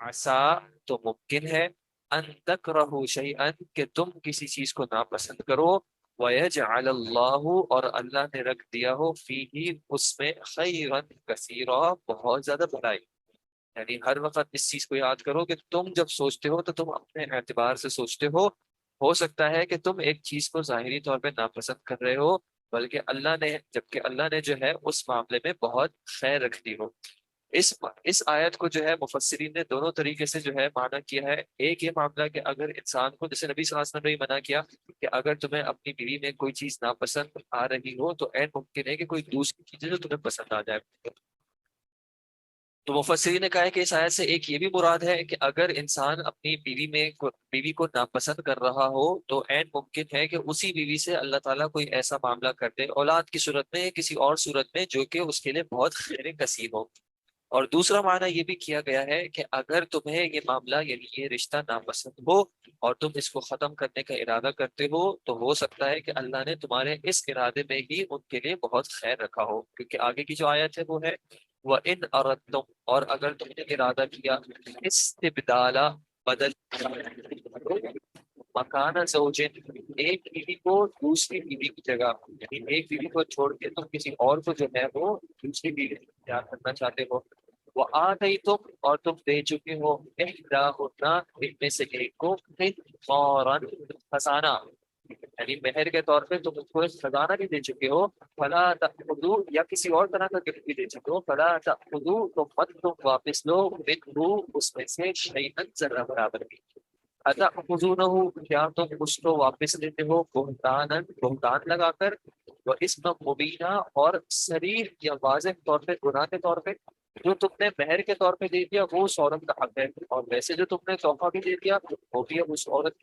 عسا، تو ممکن ہے، ان تکرہو شیئا، کہ تم کسی چیز کو ناپسند کرو، وَيَجْعَلَ اللَّهُ، اور اللہ نے رکھ دیا ہو، فیہ، اس میں، خیرا کثیرا، بہت زیادہ بھلائی۔ یعنی ہر وقت اس چیز کو یاد کرو کہ تم جب سوچتے ہو تو تم اپنے اعتبار سے سوچتے ہو سکتا ہے کہ تم ایک چیز کو ظاہری طور پہ ناپسند کر رہے ہو، بلکہ اللہ نے، جبکہ اللہ نے جو ہے اس معاملے میں بہت خیر رکھ دی ہو۔ اس آیت کو جو ہے مفسرین نے دونوں طریقے سے جو ہے معنی کیا ہے۔ ایک یہ معاملہ کہ اگر انسان کو، جیسے نبی صلی اللہ علیہ وسلم نے بھی منع کیا کہ اگر تمہیں اپنی بیوی میں کوئی چیز ناپسند آ رہی ہو تو عین ممکن ہے کہ کوئی دوسری چیز ہے جو تمہیں پسند آ جائے۔ تو مفسرین نے کہا ہے کہ اس آیت سے ایک یہ بھی مراد ہے کہ اگر انسان اپنی بیوی کو ناپسند کر رہا ہو تو عین ممکن ہے کہ اسی بیوی سے اللہ تعالیٰ کوئی ایسا معاملہ کر دے اولاد کی صورت میں یا کسی اور صورت میں جو کہ اس کے لیے بہت خیر کثیر ہو۔ اور دوسرا معنی یہ بھی کیا گیا ہے کہ اگر تمہیں یہ معاملہ یعنی یہ رشتہ ناپسند ہو اور تم اس کو ختم کرنے کا ارادہ کرتے ہو تو ہو سکتا ہے کہ اللہ نے تمہارے اس ارادے میں ہی ان کے لیے بہت خیر رکھا ہو، کیونکہ آگے کی جو آیت ہے وہ ہے وَإِنْ أَرَدْتُمْ، اور اگر تم نے ارادہ کیا استبدال بدل مکان زوجین، ایک بیوی کو دوسری بیوی کی جگہ، یعنی ایک بیوی کو چھوڑ کے تم کسی اور کو جو ہے وہ دوسری بیوی اختیار کرنا چاہتے ہو، وہ آ گئی تم اور تم دے چکے ہو احداہن، ان میں سے ایک کو قنطارا، خزانہ، یعنی مہر کے طور پہ تم اس کو ایک خزانہ بھی دے چکے ہو، فلا تأخذوا، یا کسی اور طرح کا گفٹ بھی دے چکے ہو، فلا تأخذوا، تو مت تم واپس لو منہ اس میں سے شیئا، ذرہ برابر بھی، اتأخذونہ، کیا تم اس کو واپس لیتے ہو بہتانا، بہتان لگا کر، وہ اسم مبینہ، اور صریح یا واضح طور پہ گناہ کے طور پہ، جو تم نے مہر کے طور پہ دے دیا وہ اس عورت کا حق ہے، اور ویسے جو تم نے تحفہ بھی دے دیا وہ بھی اب اس عورت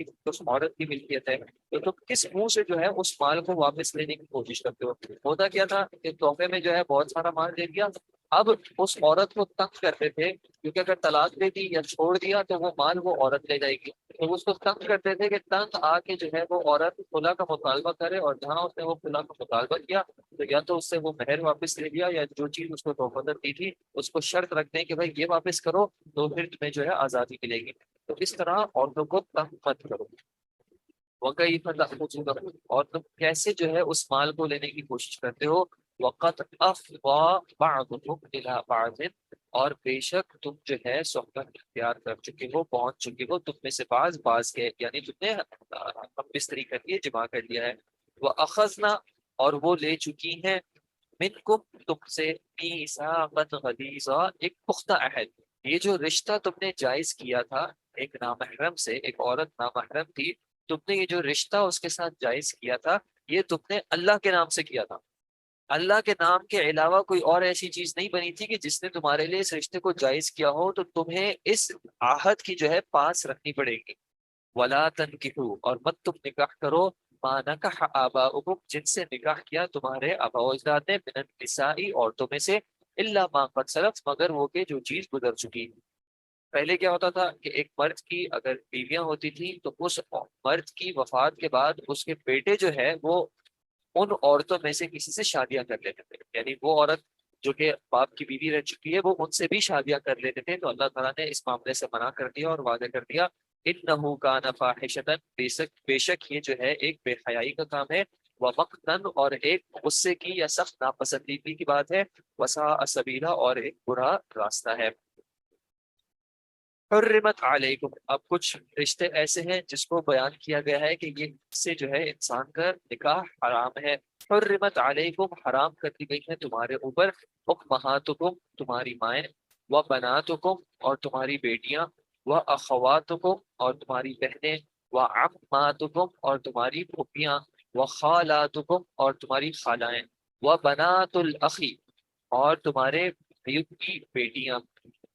کی ملکیت ہے، تو تم کس منہ سے جو ہے اس مال کو واپس لینے کی کوشش کرتے ہو؟ ہوتا کیا تھا کہ تحفے میں جو ہے بہت سارا مال دے دیا، اب اس عورت کو تنگ کرتے تھے، کیونکہ اگر طلاق دے دی یا چھوڑ دیا تو وہ مال وہ عورت لے جائے گی، تو وہ اس کو تنگ کرتے تھے کہ تنگ آ کے جو ہے وہ عورت خلا کا مطالبہ کرے، اور جہاں اس نے وہ خلا کا مطالبہ کیا تو یا تو اس سے وہ مہر واپس لے لیا، یا جو چیز اس کو تحفہ دی تھی اس کو شرط رکھ دیں کہ بھائی یہ واپس کرو تو پھر تمہیں جو ہے آزادی ملے گی۔ تو اس طرح عورتوں کو تنگ مت کرو، وَكَيْفَ تَأْخُذُونَهُ، اور تم کیسے جو ہے اس مال کو لینے کی کوشش کرتے ہو، وَقَدْ أَفْضَىٰ بَعْضُكُمْ إِلَىٰ بَعْضٍ، اور بے شک تم جو ہے صحبت اختیار کر چکے ہو، پہنچ چکے ہو تم میں سے بعض کے، یعنی تم نے ہم بستری کر لیے، جمع کر لیا ہے، وَأَخَذْنَا، اور وہ لے چکی ہیں، منکم تم سے، میثاقا غلیظا، ایک پختہ عہد، یہ جو رشتہ تم نے جائز کیا تھا ایک نامحرم سے، ایک عورت نامحرم تھی، تم نے یہ جو رشتہ اس کے ساتھ جائز کیا تھا یہ تم نے اللہ کے نام سے کیا تھا، اللہ کے نام کے علاوہ کوئی اور ایسی چیز نہیں بنی تھی کہ جس نے تمہارے لیے اس رشتے کو جائز کیا ہو، تو تمہیں اس عہد کی جو ہے پاس رکھنی پڑے گی، ولا تنکحوا، اور مت تم نکاح کرو، ما نکح آباؤکم، جن سے نکاح کیا تمہارے آباء و اجداد نے، من النساء، عورتوں میں سے، الا ما قد سلف، مگر وہ کہ جو چیز گزر چکی۔ پہلے کیا ہوتا تھا کہ ایک مرد کی اگر بیویاں ہوتی تھیں تو اس مرد کی وفات کے بعد اس کے بیٹے جو ہے وہ ان عورتوں میں سے کسی سے شادیاں کر لیتے تھے، یعنی وہ عورت جو کہ باپ کی بیوی رہ چکی ہے وہ ان سے بھی شادیاں کر لیتے تھے، تو اللہ تعالیٰ نے اس معاملے سے منع کر دیا اور واضح کر دیا انہ کان فاحشۃ، بے شک یہ جو ہے ایک بے حیائی کا کام ہے، ومقتا، اور ایک غصے کی یا سخت ناپسندیدگی کی بات ہے، وساء سبیلا، اور ایک برا راستہ ہے۔ حرمت علیکم، اب کچھ رشتے ایسے ہیں جس کو بیان کیا گیا ہے کہ یہ سے جو ہے انسان کا نکاح حرام ہے۔ حرمت علیکم، حرام کر دی گئی ہے تمہارے اوپر، امہاتکم، تمہاری مائیں، و بناتکم، اور تمہاری بیٹیاں، و اخواتکم، اور تمہاری بہنیں، و عماتکم، اور تمہاری پھوپھیاں، و خالاتکم، اور تمہاری خالائیں، و بنات الاخی، اور تمہارے بھائی کی بیٹیاں،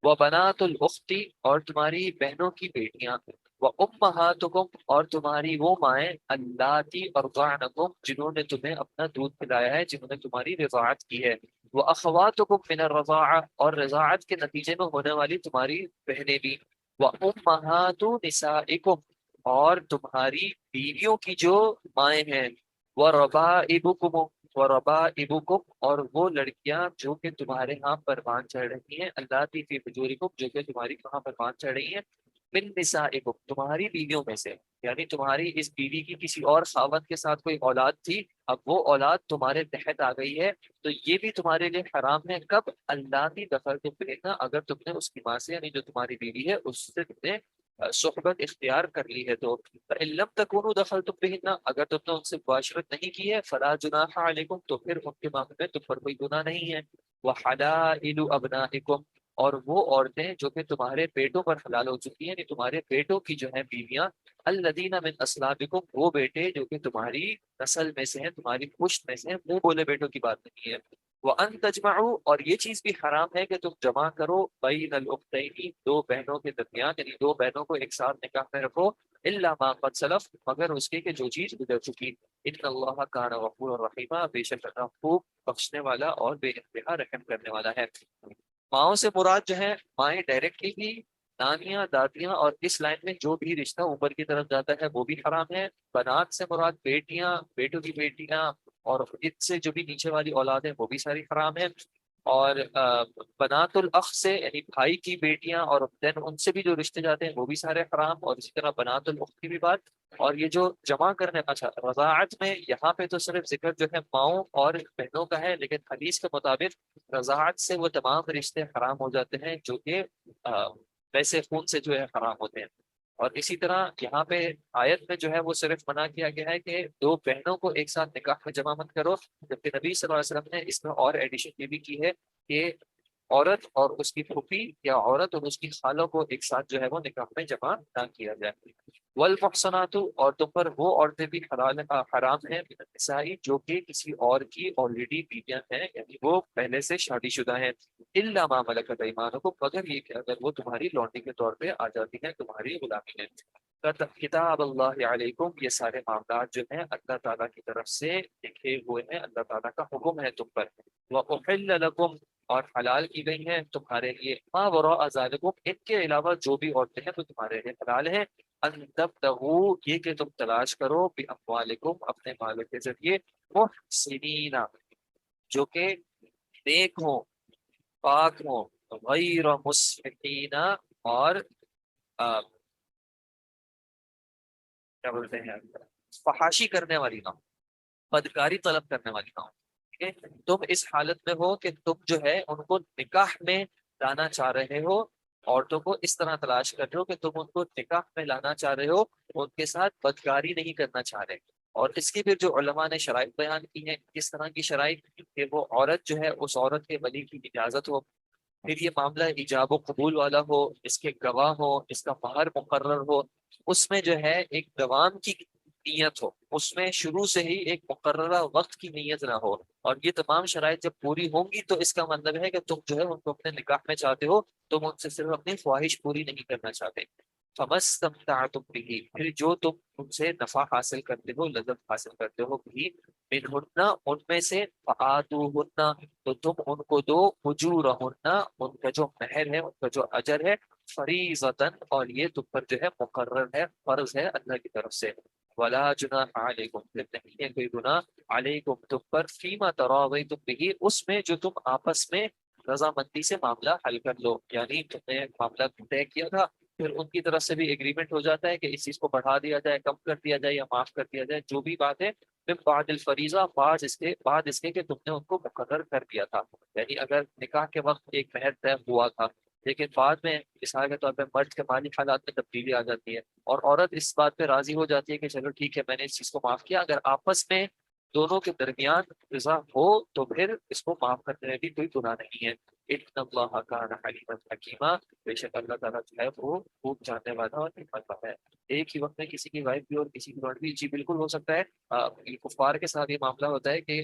وہ بنات الاختی، اور تمہاری بہنوں کی بیٹیاں، وہ امہاتکم، اور تمہاری وہ مائیں، اللاتی ارضعنکم، جنہوں نے تمہیں اپنا دودھ پلایا ہے، جنہوں نے تمہاری رضاعت کی ہے، وہ اخواتکم من الرضاعہ، اور رضاعت کے نتیجے میں ہونے والی تمہاری بہنیں بھی، وہ امہات نسائکم، اور تمہاری بیویوں کی جو مائیں ہیں، وہ ربائبکم، وربائبکم، اور وہ لڑکیاں جو کہ تمہارے ہاں پروان چڑھ رہی ہیں، اللاتی فی حجورکم، جو کہ تمہاری کہاں پروان چڑھ رہی ہیں، من نسائکم، تمہاری بیویوں میں سے، یعنی تمہاری اس بیوی کی کسی اور خاوند کے ساتھ کوئی اولاد تھی، اب وہ اولاد تمہارے تحت آ گئی ہے، تو یہ بھی تمہارے لیے حرام ہے، کب؟ اللاتی دخلتم بہن، اگر تم نے اس کی ماں سے، یعنی جو تمہاری بیوی ہے اس سے تم نے صحبت اختیار کر لی ہے، تو فَإِن لَمْ تَكُونُوا دَخَلْتُمْ بِهِنَّ، اگر تم نے ان سے معاشرت نہیں کی ہے، فَلَا جُنَاحَ عَلَيْكُمْ، تو پھر ان کے معاملے میں تم پر کوئی گناہ نہیں ہے، وَحَلَائِلُ أَبْنَائِكُمْ، اور وہ عورتیں جو کہ تمہارے بیٹوں پر حلال ہو چکی ہیں، یعنی تمہارے بیٹوں کی جو ہیں بیویاں، الذین من اصلابکم، وہ بیٹے جو کہ تمہاری نسل میں سے ہیں، تمہاری پشت میں سے ہیں، منہ بولے بیٹوں کی بات نہیں ہے، وَأَن تَجْمَعُوا، اور یہ چیز بھی حرام ہے کہ تم جمع کرو بین الاختین، دو بہنوں کے درمیان، یعنی دو بہنوں کو ایک ساتھ نکاح میں رکھو، الا ما قد سلف، مگر اس کے کہ جو چیز گزر چکی، ان اللہ کان غفور رحیما، بے شک اللہ خوب بخشنے والا اور بے انتہا رحم کرنے والا ہے۔ ماؤں سے مراد جو ہے مائیں ڈائریکٹلی بھی، نانیاں دادیاں، اور اس لائن میں جو بھی رشتہ اوپر کی طرف جاتا ہے وہ بھی حرام ہے۔ بنات سے مراد بیٹیاں، بیٹوں کی بیٹیاں، اور اس سے جو بھی نیچے والی اولاد ہے وہ بھی ساری حرام ہے۔ اور بنات الاخ سے یعنی بھائی کی بیٹیاں اور دین ان سے بھی جو رشتے جاتے ہیں وہ بھی سارے حرام، اور اسی طرح بنات الاخت کی بھی بات۔ اور یہ جو جمع کرنے، اچھا رضاعت میں یہاں پہ تو صرف ذکر جو ہے ماؤں اور بہنوں کا ہے، لیکن حدیث کے مطابق رضاعت سے وہ تمام رشتے حرام ہو جاتے ہیں جو کہ ویسے خون سے جو ہے حرام ہوتے ہیں۔ اور اسی طرح یہاں پہ آیت میں جو ہے وہ صرف منع کیا گیا ہے کہ دو بہنوں کو ایک ساتھ نکاح میں جمع مت کرو، جبکہ نبی صلی اللہ علیہ وسلم نے اس میں اور ایڈیشن یہ بھی کی ہے کہ عورت اور اس کی پھوپھی یا عورت اور اس کی خالوں کو ایک ساتھ جو ہے وہ نکاح میں جمع نہ کیا جائے۔ والمحصنات، اور تم پر وہ عورتیں بھی حرام ہیں من النساء جو کہ کسی اور کی آلریڈی بیویاں ہیں، یعنی وہ پہلے سے شادی شدہ ہیں، الا ما ملکت ایمانکم، مگر یہ کہ اگر وہ تمہاری لونڈی کے طور پہ آ جاتی ہیں، تمہاری غلامی میں۔ کتاب اللہ علیکم، یہ سارے معاملات جو ہیں اللہ تعالیٰ کی طرف سے لکھے ہوئے ہیں، اللہ تعالیٰ کا حکم ہے تم پر۔ وَأُحِلَّ لَكُمْ، اور حلال کی گئی ہیں تمہارے لیے، ما وراء ذالکم، ان کے علاوہ جو بھی عورتیں ہیں وہ تمہارے لیے حلال ہیں، ان تبتغوا، یہ کہ تم تلاش کرو، باموالکم، اپنے مالوں کے ذریعے، محسنین، جو کہ نیک ہوں، پاک ہوں، غیر مسرفین، اور کیا بولتے ہیں، فحاشی کرنے والی نہ ہو، بدکاری طلب کرنے والی نہ ہو، ٹھیک ہے؟ تم اس حالت میں ہو کہ تم جو ہے ان کو نکاح میں لانا چاہ رہے ہو، عورتوں کو اس طرح تلاش کر رہے ہو کہ تم ان کو نکاح میں لانا چاہ رہے ہو، ان کے ساتھ بدکاری نہیں کرنا چاہ رہے۔ اور اس کی پھر جو علماء نے شرائط بیان کی ہیں، کس طرح کی شرائط، کہ وہ عورت جو ہے اس عورت کے ولی کی اجازت ہو، پھر یہ معاملہ ایجاب و قبول والا ہو، اس کے گواہ ہو، اس کا مہر مقرر ہو، اس میں جو ہے ایک دوام کی نیت ہو، اس میں شروع سے ہی ایک مقررہ وقت کی نیت نہ ہو۔ اور یہ تمام شرائط جب پوری ہوں گی تو اس کا مطلب ہے کہ تم جو ہے ان کو اپنے نکاح میں چاہتے ہو، تم ان سے صرف اپنی خواہش پوری نہیں کرنا چاہتے۔ فمستمتعتم به، پھر جو تم ان سے نفع حاصل کرتے ہو، لذت حاصل کرتے ہو، بھی منہن، ان میں سے، فآتوہن، تو تم ان کو دو، اجورہن، ان کا جو مہر ہے، ان کا جو اجر ہے، فریضتاً، اور یہ تم پر جو ہے مقرر ہے، فرض ہے اللہ کی طرف سے۔ ولا جناح علیکم، پھر نہیں ہے کوئی گناہ، علیکم تم پر، فیما تراضیتم به، اس میں جو تم آپس میں رضامندی سے معاملہ حل کر لو، یعنی تم نے معاملہ طے کیا تھا، پھر ان کی طرف سے بھی ایگریمنٹ ہو جاتا ہے کہ اس چیز کو بڑھا دیا جائے، کم کر دیا جائے یا معاف کر دیا جائے، جو بھی بات ہے، پھر بعد الفریضہ، بعد اس کے کہ تم نے ان کو مقرر کر دیا تھا۔ یعنی اگر نکاح کے وقت ایک مہر طے ہوا تھا، لیکن بعد میں مثال کے طور پہ مرد کے مالی حالات میں تبدیلی آ جاتی ہے، اور عورت اس بات پہ راضی ہو جاتی ہے کہ چلو ٹھیک ہے میں نے اس چیز کو معاف کیا، اگر آپس میں دونوں کے درمیان رضا ہو تو پھر اس کو معاف کرنے میں بھی کوئی گناہ نہیں ہے۔ ان اللہ کان حلیما حکیما، بے شک اللہ تعالیٰ جو ہے وہ خوب جاننے والا اور حکمت والا ہے۔ ایک ہی وقت میں کسی کی وائف بھی اور کسی کی ناٹ بھی، جی بالکل ہو سکتا ہے۔ کفار کے ساتھ یہ معاملہ ہوتا ہے کہ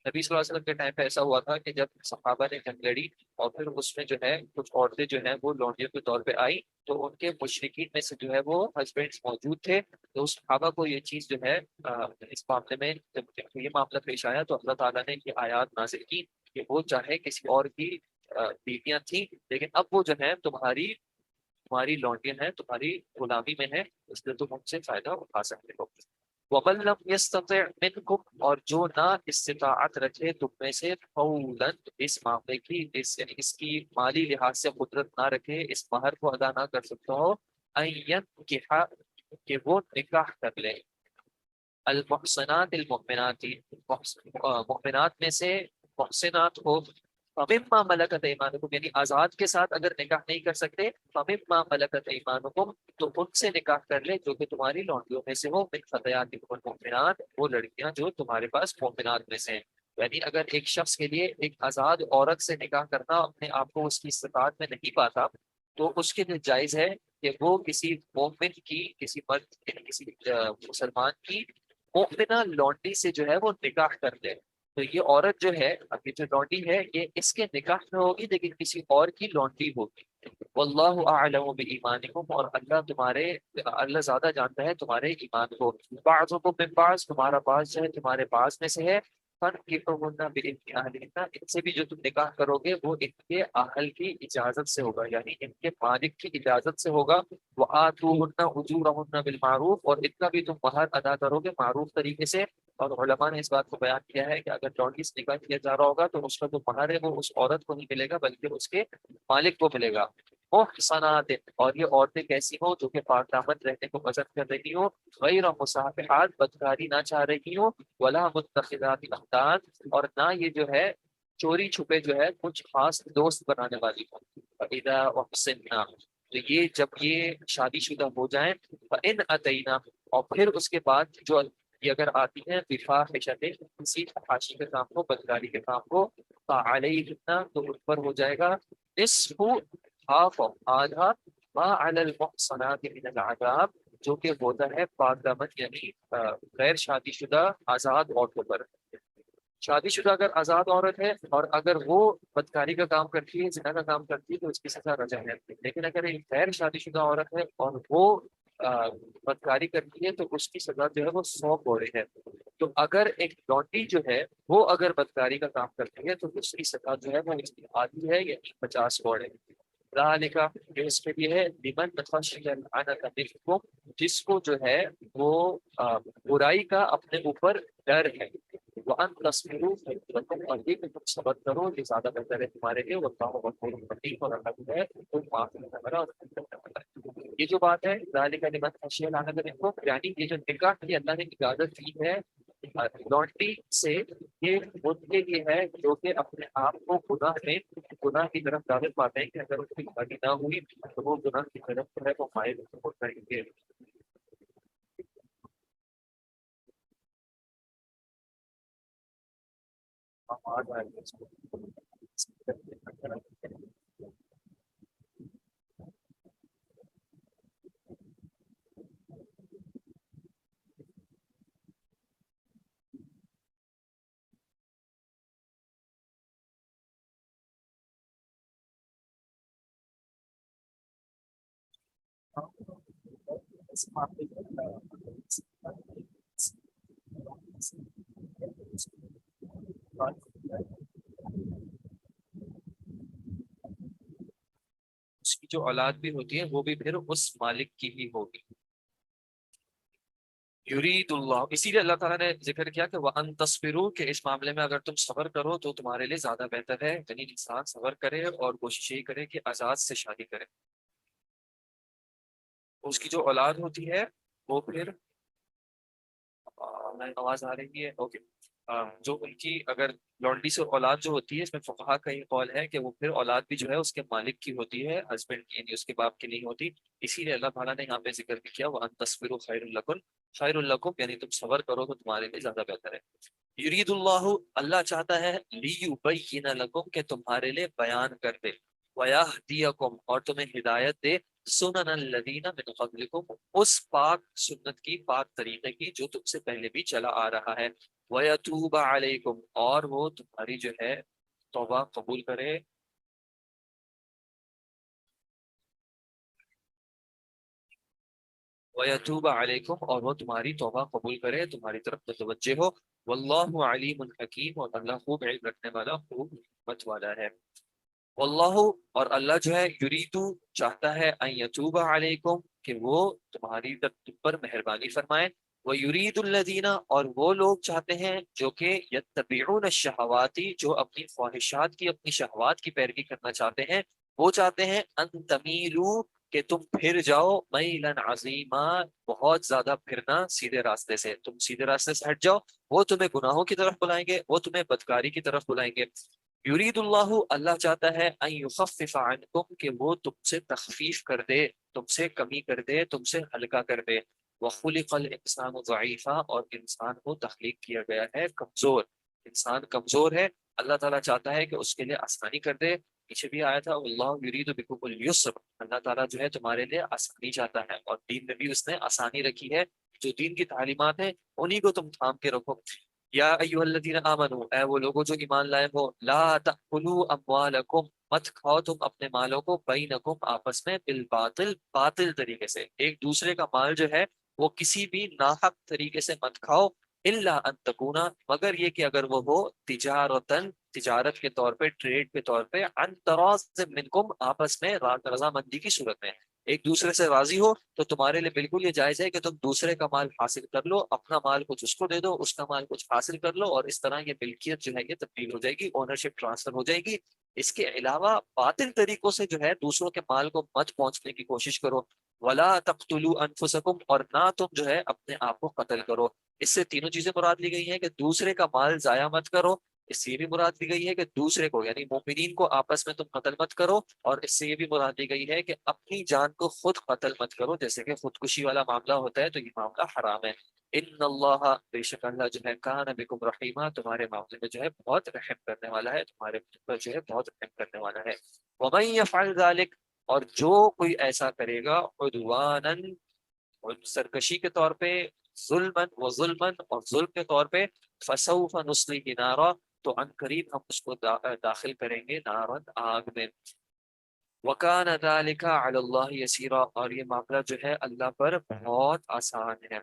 نبی صلی اللہ علیہ وسلم کے ٹائم پہ ایسا ہوا تھا کہ جب صحابہ نے جنگ لڑی اور پھر اس میں جو ہے کچھ عورتیں جو ہیں وہ لونڈیوں کے طور پہ آئی، تو ان کے مشرکین میں سے جو ہے وہ ہسبینڈس موجود تھے، تو اس صحابہ کو یہ چیز جو ہے اس معاملے میں جب یہ معاملہ پیش آیا تو اللہ تعالیٰ نے یہ آیات نازل کی کہ وہ چاہے کسی اور کی بیویاں تھیں، لیکن اب وہ جو ہے تمہاری لونڈیاں ہیں، تمہاری غلامی میں ہے، اس لیے تم ان سے فائدہ اٹھا سکتے ہو۔ وَمَن لَّمْ يَسْتَطِعْ مِنْكُمْ، اور جو نہ استطاعت رکھے تم میں سے، فَوْلًا، اس معاملے کی، یعنی اس کی مالی لحاظ سے قدرت نہ رکھے، اس مہر کو ادا نہ کر سکتا ہو، أَن يَنكِحَ، کہ وہ نکاح کر لے، المحسنات المؤمنات، مؤمنات میں سے محسنات ہو، فمما ملکت ایمانکم، یعنی آزاد کے ساتھ اگر نکاح نہیں کر سکتے، فمما ملکت ایمانکم، تو ان سے نکاح کر لے جو کہ تمہاری لونڈیوں میں سے ہو، من فتیاتکم المؤمنات، وہ لڑکیاں جو تمہارے پاس مؤمنات میں سے ہیں۔ یعنی اگر ایک شخص کے لیے ایک آزاد عورت سے نکاح کرنا اپنے آپ کو اس کی استطاعت میں نہیں پاتا، تو اس کے لیے جائز ہے کہ وہ کسی مومن کی، کسی مرد یعنی کسی مسلمان کی مؤمنہ لونڈی سے جو ہے وہ نکاح کر لے، تو یہ عورت جو ہے، اب یہ جو لونڈی ہے، یہ اس کے نکاح میں ہوگی لیکن کسی اور کی لونڈی ہوگی۔ واللہ اعلم بایمانکم، اور اللہ زیادہ جانتا ہے تمہارے ایمان کو۔ بعضکم من بعض، تمہارا بعض جو ہے تمہارے بعض میں سے ہے۔ فانکحوہن باذن اہلہن، ان سے بھی جو تم نکاح کرو گے وہ ان کے اہل کی اجازت سے ہوگا، یعنی ان کے مالک کی اجازت سے ہوگا۔ وآتوہن اجورہن بالمعروف، اور ان کا بھی تم مہر ادا کرو گے معروف طریقے سے۔ اور علماء نے اس بات کو بیان کیا ہے کہ اگر لونڈی سے نکاح کیا جا رہا ہوگا تو اس کا جو مہر ہے وہ اس عورت کو نہیں ملے گا بلکہ اس کے مالک کو ملے گا۔ محصنات، اور یہ عورتیں کیسی ہوں جو کہ پاک دامن رہنے کو پسند کر رہی ہوں، غیر مصافحات، بدکاری نہ چاہ رہی ہوں، ولا متخذات اخدان، اور نہ یہ جو ہے چوری چھپے جو ہے کچھ خاص دوست بنانے والی ہوں۔ فَإِذَا أُحْصِنَّ، تو یہ جب یہ شادی شدہ ہو جائیں، فَإِنْ أَتَيْنَا، اور پھر اس کے بعد جو یہ اگر آتی ہیں بفاحشۃ، کسی فحاشی کے کام کو، بدکاری کے کام کو، فعلیہن، تو ان پر ہو جائے گا نصف، ہاف، آدھا، ما علی المحصنات من العذاب، جو کہ ہوتا ہے پاک دامن یعنی غیر شادی شدہ آزاد عورتوں پر۔ شادی شدہ اگر آزاد عورت ہے اور اگر وہ بدکاری کا کام کرتی ہے، زنا کا کام کرتی ہے، تو اس کی سزا رجم ہے۔ لیکن اگر ایک غیر شادی شدہ عورت ہے اور وہ بدکاری کرتی ہے تو اس کی سزا جو ہے وہ 100 کوڑے ہے۔ تو اگر ایک لونڈی جو ہے وہ اگر بدکاری کا کام کرتی ہے تو اس کی سزا جو ہے وہ اس کی آدھی ہے، یعنی 50 کوڑے۔ ذالک، یہ اس میں بھی ہے، لمن خشی العنت منکم، جس کو جو ہے وہ برائی کا اپنے اوپر ڈر ہے۔ وَأَن تَصْبِرُوا خَيْرٌ لَكُمْ، اور یہ کہ تم صبر کرو یہ زیادہ بہتر ہے تمہارے لیے۔ وَاللَّهُ غَفُورٌ رَحِيمٌ، اور اللہ جو ہے تم معاف کرنے والا اور رحم کرنے والا ہے۔ یہ جو بات ہے ذالک لمن خشی العنت منکم، یعنی یہ جو نکاح کی اللہ نے اجازت دی ہے لونڈی سے، یہ ان کے لیے ہے جو کہ اپنے آپ کو گناہ کی طرف دعوت پاتے ہیں کہ اگر اس کی شادی نہ ہوئی تو وہ گناہ کی طرف جو ہے وہ مائل ہو جائیں گے۔ اس کی جو اولاد بھی ہوتی ہے وہ بھی پھر اس مالک کی ہی ہوگی۔ یرید اللہ، اسی لیے اللہ تعالیٰ نے ذکر کیا کہ وَأَن تَصْبِرُوا، کہ اس معاملے میں اگر تم صبر کرو تو تمہارے لیے زیادہ بہتر ہے، یعنی انسان صبر کرے اور کوشش یہی کرے کہ آزاد سے شادی کرے۔ اس کی جو اولاد ہوتی ہے وہ پھر میں آواز آ رہی ہے، اوکے، جو ان کی اگر لونڈی سے اولاد جو ہوتی ہے، اس میں فقہا کا یہ قول ہے کہ وہ پھر اولاد بھی جو ہے اس کے مالک کی ہوتی ہے، ہسبینڈ کی، یعنی اس کے باپ کی نہیں ہوتی۔ اسی لیے اللہ تعالیٰ نے یہاں پہ ذکر بھی کیا وَأَن تَصْبِرُوا خَيْرٌ لَكُمْ، خیر الکم، یعنی تم صبر کرو تو تمہارے لیے زیادہ بہتر ہے۔ یرید اللہ، اللہ چاہتا ہے، لیبین لکم، کہ تمہارے لیے بیان کر دے، ویہدیکم، اور تمہیں ہدایت دے، سنن الذین من قبلکم، اس پاک سنت کی، پاک طریقے کی جو تم سے پہلے بھی چلا آ رہا ہے، ویتوب علیکم، اور وہ تمہاری جو ہے توبہ قبول کرے، وَيَتُوبَ عَلَيْكُمْ، اور وہ تمہاری توبہ قبول کرے، تمہاری طرف متوجہ ہو۔ واللہ علیم حکیم، اور اللہ خوب علم رکھنے والا، خوب حکمت والا ہے۔ واللہ، اور اللہ جو ہے، یریدو، چاہتا ہے، ان یتوب علیکم، کہ وہ تمہاری تم پر مہربانی فرمائے، ویرید الذین، اور وہ لوگ چاہتے ہیں جو کہ یتبعون الشہواتی، جو اپنی خواہشات کی، اپنی شہوات کی پیروی کرنا چاہتے ہیں، وہ چاہتے ہیں ان تمیلو، کہ تم پھر جاؤ، میلا عظیما، بہت زیادہ پھرنا سیدھے راستے سے، تم سیدھے راستے سے ہٹ جاؤ، وہ تمہیں گناہوں کی طرف بلائیں گے، وہ تمہیں بدکاری کی طرف بلائیں گے۔ یرید اللہ، اللہ چاہتا ہے، ان یخفف عنکم، کہ وہ تم سے تخفیف کر دے، تم سے کمی کر دے، تم سے ہلکا کر دے۔ وخلق الانسان ضعیفا، اور انسان کو تخلیق کیا گیا ہے کمزور، انسان کمزور ہے، اللہ تعالیٰ چاہتا ہے کہ اس کے لیے آسانی کر دے۔ پیچھے بھی آیا تھا اللہ یرید بکم اليسر، اللہ تعالیٰ جو ہے تمہارے لیے آسانی چاہتا ہے، اور دین میں بھی اس نے آسانی رکھی ہے، جو دین کی تعلیمات ہیں انہی کو تم تھام کے رکھو۔ یا ایھا الذین آمنو، اے وہ لوگوں جو ایمان لائے ہو، لا تأکلوا اموالکم، مت کھاؤ تم اپنے مالوں کو، بینکم آپس میں، بالباطل، باطل طریقے سے، ایک دوسرے کا مال جو ہے وہ کسی بھی ناحق طریقے سے مت کھاؤ، الا ان تکونا، مگر یہ کہ اگر وہ ہو تجارتن، تجارت کے طور پہ، ٹریڈ کے طور پہ، عن تراض منکم، آپس میں رضامندی کی صورت میں، ایک دوسرے سے راضی ہو تو تمہارے لیے بالکل یہ جائز ہے کہ تم دوسرے کا مال حاصل کر لو، اپنا مال کچھ اس کو دے دو، اس کا مال کچھ حاصل کر لو، اور اس طرح یہ ملکیت جو ہے یہ تبدیل ہو جائے گی، اونرشپ ٹرانسفر ہو جائے گی۔ اس کے علاوہ باطل طریقوں سے جو ہے دوسروں کے مال کو مت پہنچنے کی کوشش کرو، ولا تقتلوا انفسکم، اور نہ تم جو ہے اپنے آپ کو قتل کرو۔ اس سے تینوں چیزیں مراد لی گئی ہیں کہ دوسرے کا مال ضائع مت کرو، اس سے یہ بھی مراد دی گئی ہے کہ دوسرے کو یعنی مومنین کو آپس میں تم قتل مت کرو، اور اس سے یہ بھی مراد دی گئی ہے کہ اپنی جان کو خود قتل مت کرو، جیسے کہ خودکشی والا معاملہ ہوتا ہے تو یہ معاملہ حرام ہے۔ ان اللہ، بے شک اللہ جو ہے، کان بکم رحیمہ، تمہارے معاملے میں جو ہے بہت رحم کرنے والا ہے، تمہارے پر جو ہے بہت رحم کرنے والا ہے۔ ومن یفعل ذلک، اور جو کوئی ایسا کرے گا، عدوانا، اور سرکشی کے طور پہ، ظلمن اور ظلم کے طور پہ، فسوف نصلیہ نارا، تو ان قریب ہم اس کو داخل کریں گے نارن، آگ میں۔ وکان ذلک علی اللہ یسیرا، اور یہ معاملہ جو ہے اللہ پر بہت آسان ہے۔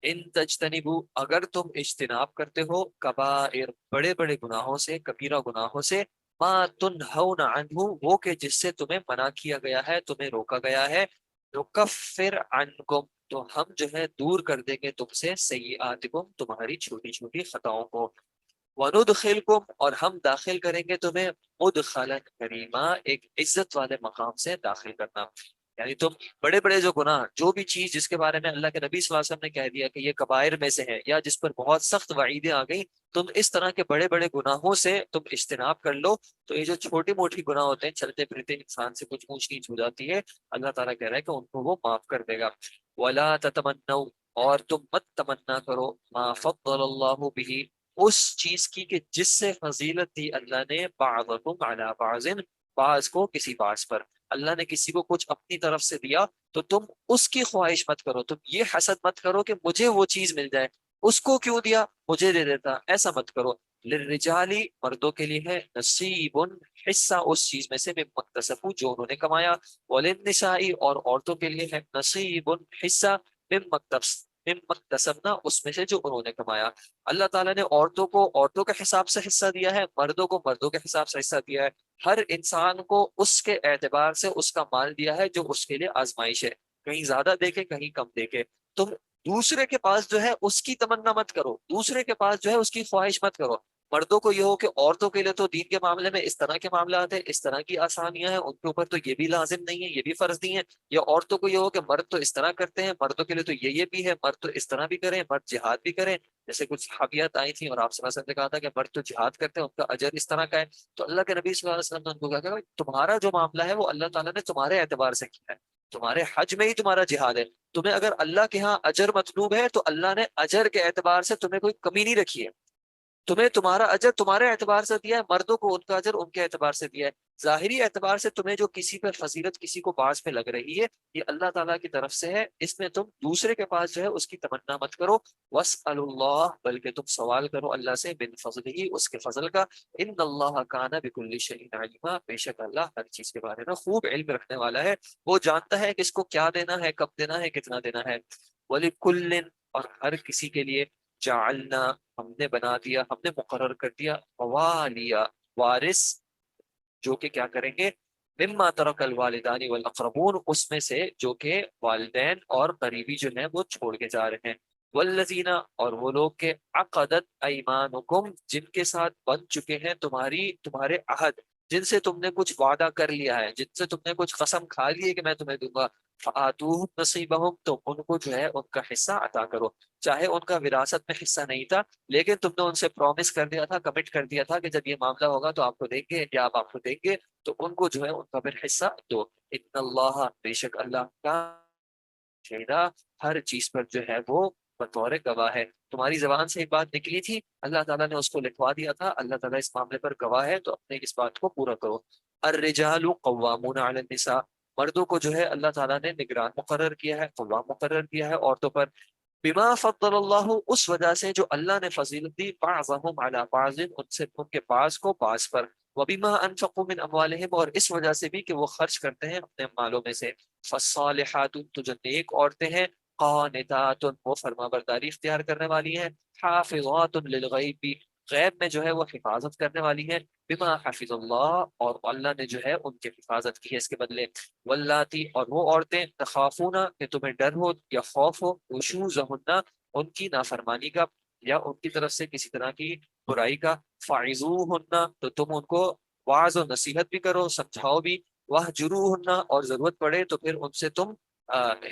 ان تجتنبو، اگر تم اجتناب کرتے ہو، کبائر، بڑے بڑے گناہوں سے، کبیرہ گناہوں سے، ما تنہون عنہ، وہ کہ جس سے تمہیں منع کیا گیا ہے، تمہیں روکا گیا ہے، نکفر عنکم، تو ہم جو ہے دور کر دیں گے تم سے، سیئاتکم، تمہاری چھوٹی چھوٹی خطاؤں کو، وندخلکم، اور ہم داخل کریں گے تمہیں، مدخلا کریما، ایک عزت والے مقام سے داخل کرنا، یعنی تم بڑے بڑے جو گناہ، جو بھی چیز جس کے بارے میں اللہ کے نبی صلی اللہ علیہ وسلم نے کہہ دیا کہ یہ کبائر میں سے ہے، یا جس پر بہت سخت وعیدیں آ گئی، تم اس طرح کے بڑے بڑے گناہوں سے تم اجتناب کر لو، تو یہ جو چھوٹی موٹی گناہ ہوتے ہیں، چلتے پھرتے انسان سے کچھ اونچ نیچ ہو جاتی ہے، اللہ تعالیٰ کہہ رہا ہے کہ ان کو وہ معاف کر دے گا۔ ولا تتمنوا، اور تم مت تمنا کرو، ما فضل اللہ به، اس چیز کی کہ جس سے فضیلت دی اللہ نے، بعضکم علی بعض، بعض کو کسی بعض پر، اللہ نے کسی کو کچھ اپنی طرف سے دیا تو تم اس کی خواہش مت کرو، تم یہ حسد مت کرو کہ مجھے وہ چیز مل جائے، اس کو کیوں دیا، مجھے دے دیتا، ایسا مت کرو۔ للرجالی، مردوں کے لیے ہے، نصیب، حصہ اس چیز میں سے، میں مکتسب جو انہوں نے کمایا، وللنسائی، اور عورتوں کے لیے ہے، نصیب، حصہ، من مکتسبنا، اس میں سے جو انہوں نے کمایا۔ اللہ تعالیٰ نے عورتوں کو عورتوں کے حساب سے حصہ دیا ہے، مردوں کو مردوں کے حساب سے حصہ دیا ہے، ہر انسان کو اس کے اعتبار سے اس کا مال دیا ہے جو اس کے لیے آزمائش ہے، کہیں زیادہ دیکھے کہیں کم دیکھے۔ تم دوسرے کے پاس جو ہے اس کی تمنا مت کرو، دوسرے کے پاس جو ہے اس کی خواہش مت کرو، مردوں کو یہ ہو کہ عورتوں کے لیے تو دین کے معاملے میں اس طرح کے معاملات ہیں، اس طرح کی آسانیاں ہیں، ان کے اوپر تو یہ بھی لازم نہیں ہے، یہ بھی فرض نہیں ہے، یا عورتوں کو یہ ہو کہ مرد تو اس طرح کرتے ہیں، مردوں کے لیے تو یہ بھی ہے، مرد تو اس طرح بھی کریں، مرد جہاد بھی کریں، جیسے کچھ صحابیات آئی تھیں اور آپ صلی اللہ علیہ وسلم نے کہا تھا کہ مرد تو جہاد کرتے ہیں، ان کا اجر اس طرح کا ہے، تو اللہ کے نبی صلی اللہ علیہ وسلم نے ان کو کہا کہ تمہارا جو معاملہ ہے وہ اللہ تعالیٰ نے تمہارے اعتبار سے کیا ہے، تمہارے حج میں ہی تمہارا جہاد ہے، تمہیں اگر اللہ کے ہاں اجر مطلوب ہے تو اللہ نے اجر کے اعتبار سے تمہیں کوئی کمی نہیں رکھی ہے، تمہیں تمہارا اجر تمہارے اعتبار سے دیا ہے، مردوں کو ان کا اجر ان کے اعتبار سے دیا ہے، ظاہری اعتبار سے تمہیں جو کسی پر فضیلت کسی کو باعث پہ لگ رہی ہے، یہ اللہ تعالیٰ کی طرف سے ہے، اس میں تم دوسرے کے پاس جو ہے اس کی تمنا مت کرو، واسأل اللہ، بلکہ تم سوال کرو اللہ سے، من فضل ہی، اس کے فضل کا، ان اللہ کان بکل شیء علیما، بے شک اللہ ہر چیز کے بارے میں خوب علم رکھنے والا ہے، وہ جانتا ہے کہ اس کو کیا دینا ہے، کب دینا ہے، کتنا دینا ہے۔ وَلِكُلٍّ، اور ہر کسی کے لیے، جعلنا، ہم نے بنا دیا، ہم نے مقرر کر دیا، موالیا، وارث، جو کہ کیا کریں گے، مما ترک الوالدان والاقربون، اس میں سے جو کہ والدین اور قریبی جو ہیں وہ چھوڑ کے جا رہے ہیں، والذین، اور وہ لوگ کے، عقدت ایمانکم، جن کے ساتھ بن چکے ہیں تمہارے عہد، جن سے تم نے کچھ وعدہ کر لیا ہے، جن سے تم نے کچھ قسم کھا لی ہے کہ میں تمہیں دوں گا، فآتوہم نصیبہم، تو ان کو جو ہے ان کا حصہ عطا کرو، چاہے ان کا وراثت میں حصہ نہیں تھا، لیکن تم نے ان سے پرومس کر دیا تھا، کمٹ کر دیا تھا کہ جب یہ معاملہ ہوگا تو آپ کو دیں گے، یا آپ کو دیں گے، تو ان کو جو ہے ان کا پھر حصہ دو۔ ان اللہ، بے شک اللہ کا، شہیدہ، ہر چیز پر جو ہے وہ بطور گواہ ہے، تمہاری زبان سے ایک بات نکلی تھی، اللہ تعالیٰ نے اس کو لکھوا دیا تھا، اللہ تعالیٰ اس معاملے پر گواہ ہے، تو اپنے اس بات کو پورا کرو۔ الرجال قوامون علی النساء، مردوں کو جو ہے اللہ تعالیٰ نے نگران مقرر کیا ہے، قوام مقرر کیا ہے عورتوں پر، بما فضل اللہ، اس وجہ سے جو اللہ نے فضیلت دی، بعضهم علی بعض، ان سے ان کے بعض کو بعض پر، وبما انفقوا من اموالہم، اور اس وجہ سے بھی کہ وہ خرچ کرتے ہیں اپنے مالوں میں سے، فالصالحات، تو جو نیک عورتیں ہیں، قانتات، وہ فرما برداری اختیار کرنے والی ہیں، حافظات للغیب، غیب میں جو ہے وہ حفاظت کرنے والی ہیں، بما حفظ اللہ، اور اللہ نے جو ہے ان کی حفاظت کی ہے اس کے بدلے، واللاتی، اور وہ عورتیں، تخافون، کہ تمہیں ڈر ہو یا خوف ہو، نشوزہن، ان کی نافرمانی کا یا ان کی طرف سے کسی طرح کی برائی کا، فعظوہن، تو تم ان کو واعظ و نصیحت بھی کرو، سمجھاؤ بھی، واہجروہن، اور ضرورت پڑے تو پھر ان سے تم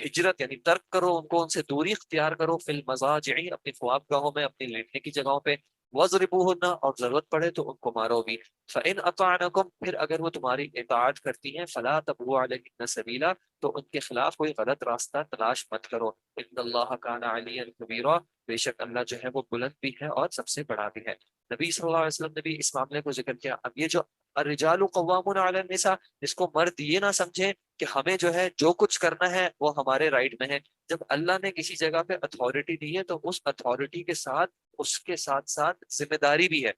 ہجرت یعنی ترک کرو، ان کو ان سے دوری اختیار کرو، فی المضاجع، اپنی خواب گاہوں میں، اپنی لیٹنے کی جگہوں پہ، وضربوہن، اور ضرورت پڑے تو ان کو مارو بھی، فَإِنْ أَطَعْنَكُمْ، پھر اگر وہ تمہاری اطاعت کرتی ہیں، فَلَا تَبْغُوا عَلَيْهِنَّ سَبِيلًا، تو ان کے خلاف کوئی غلط راستہ تلاش مت کرو، ان اللہ کان علیٰ کبیرا، بے شک اللہ جو ہے وہ بلند بھی ہے اور سب سے بڑا بھی ہے۔ نبی صلی اللہ علیہ وسلم نے بھی اس معاملے کو ذکر کیا۔ اب یہ جو الرجال قوامون علی النساء، اس کو مرد یہ نہ سمجھے کہ ہمیں جو ہے جو کچھ کرنا ہے وہ ہمارے رائٹ میں ہے۔ جب اللہ نے کسی جگہ پہ اتھارٹی دی ہے تو اس اتھارٹی کے ساتھ اس کے ساتھ ساتھ ذمہ داری بھی ہے۔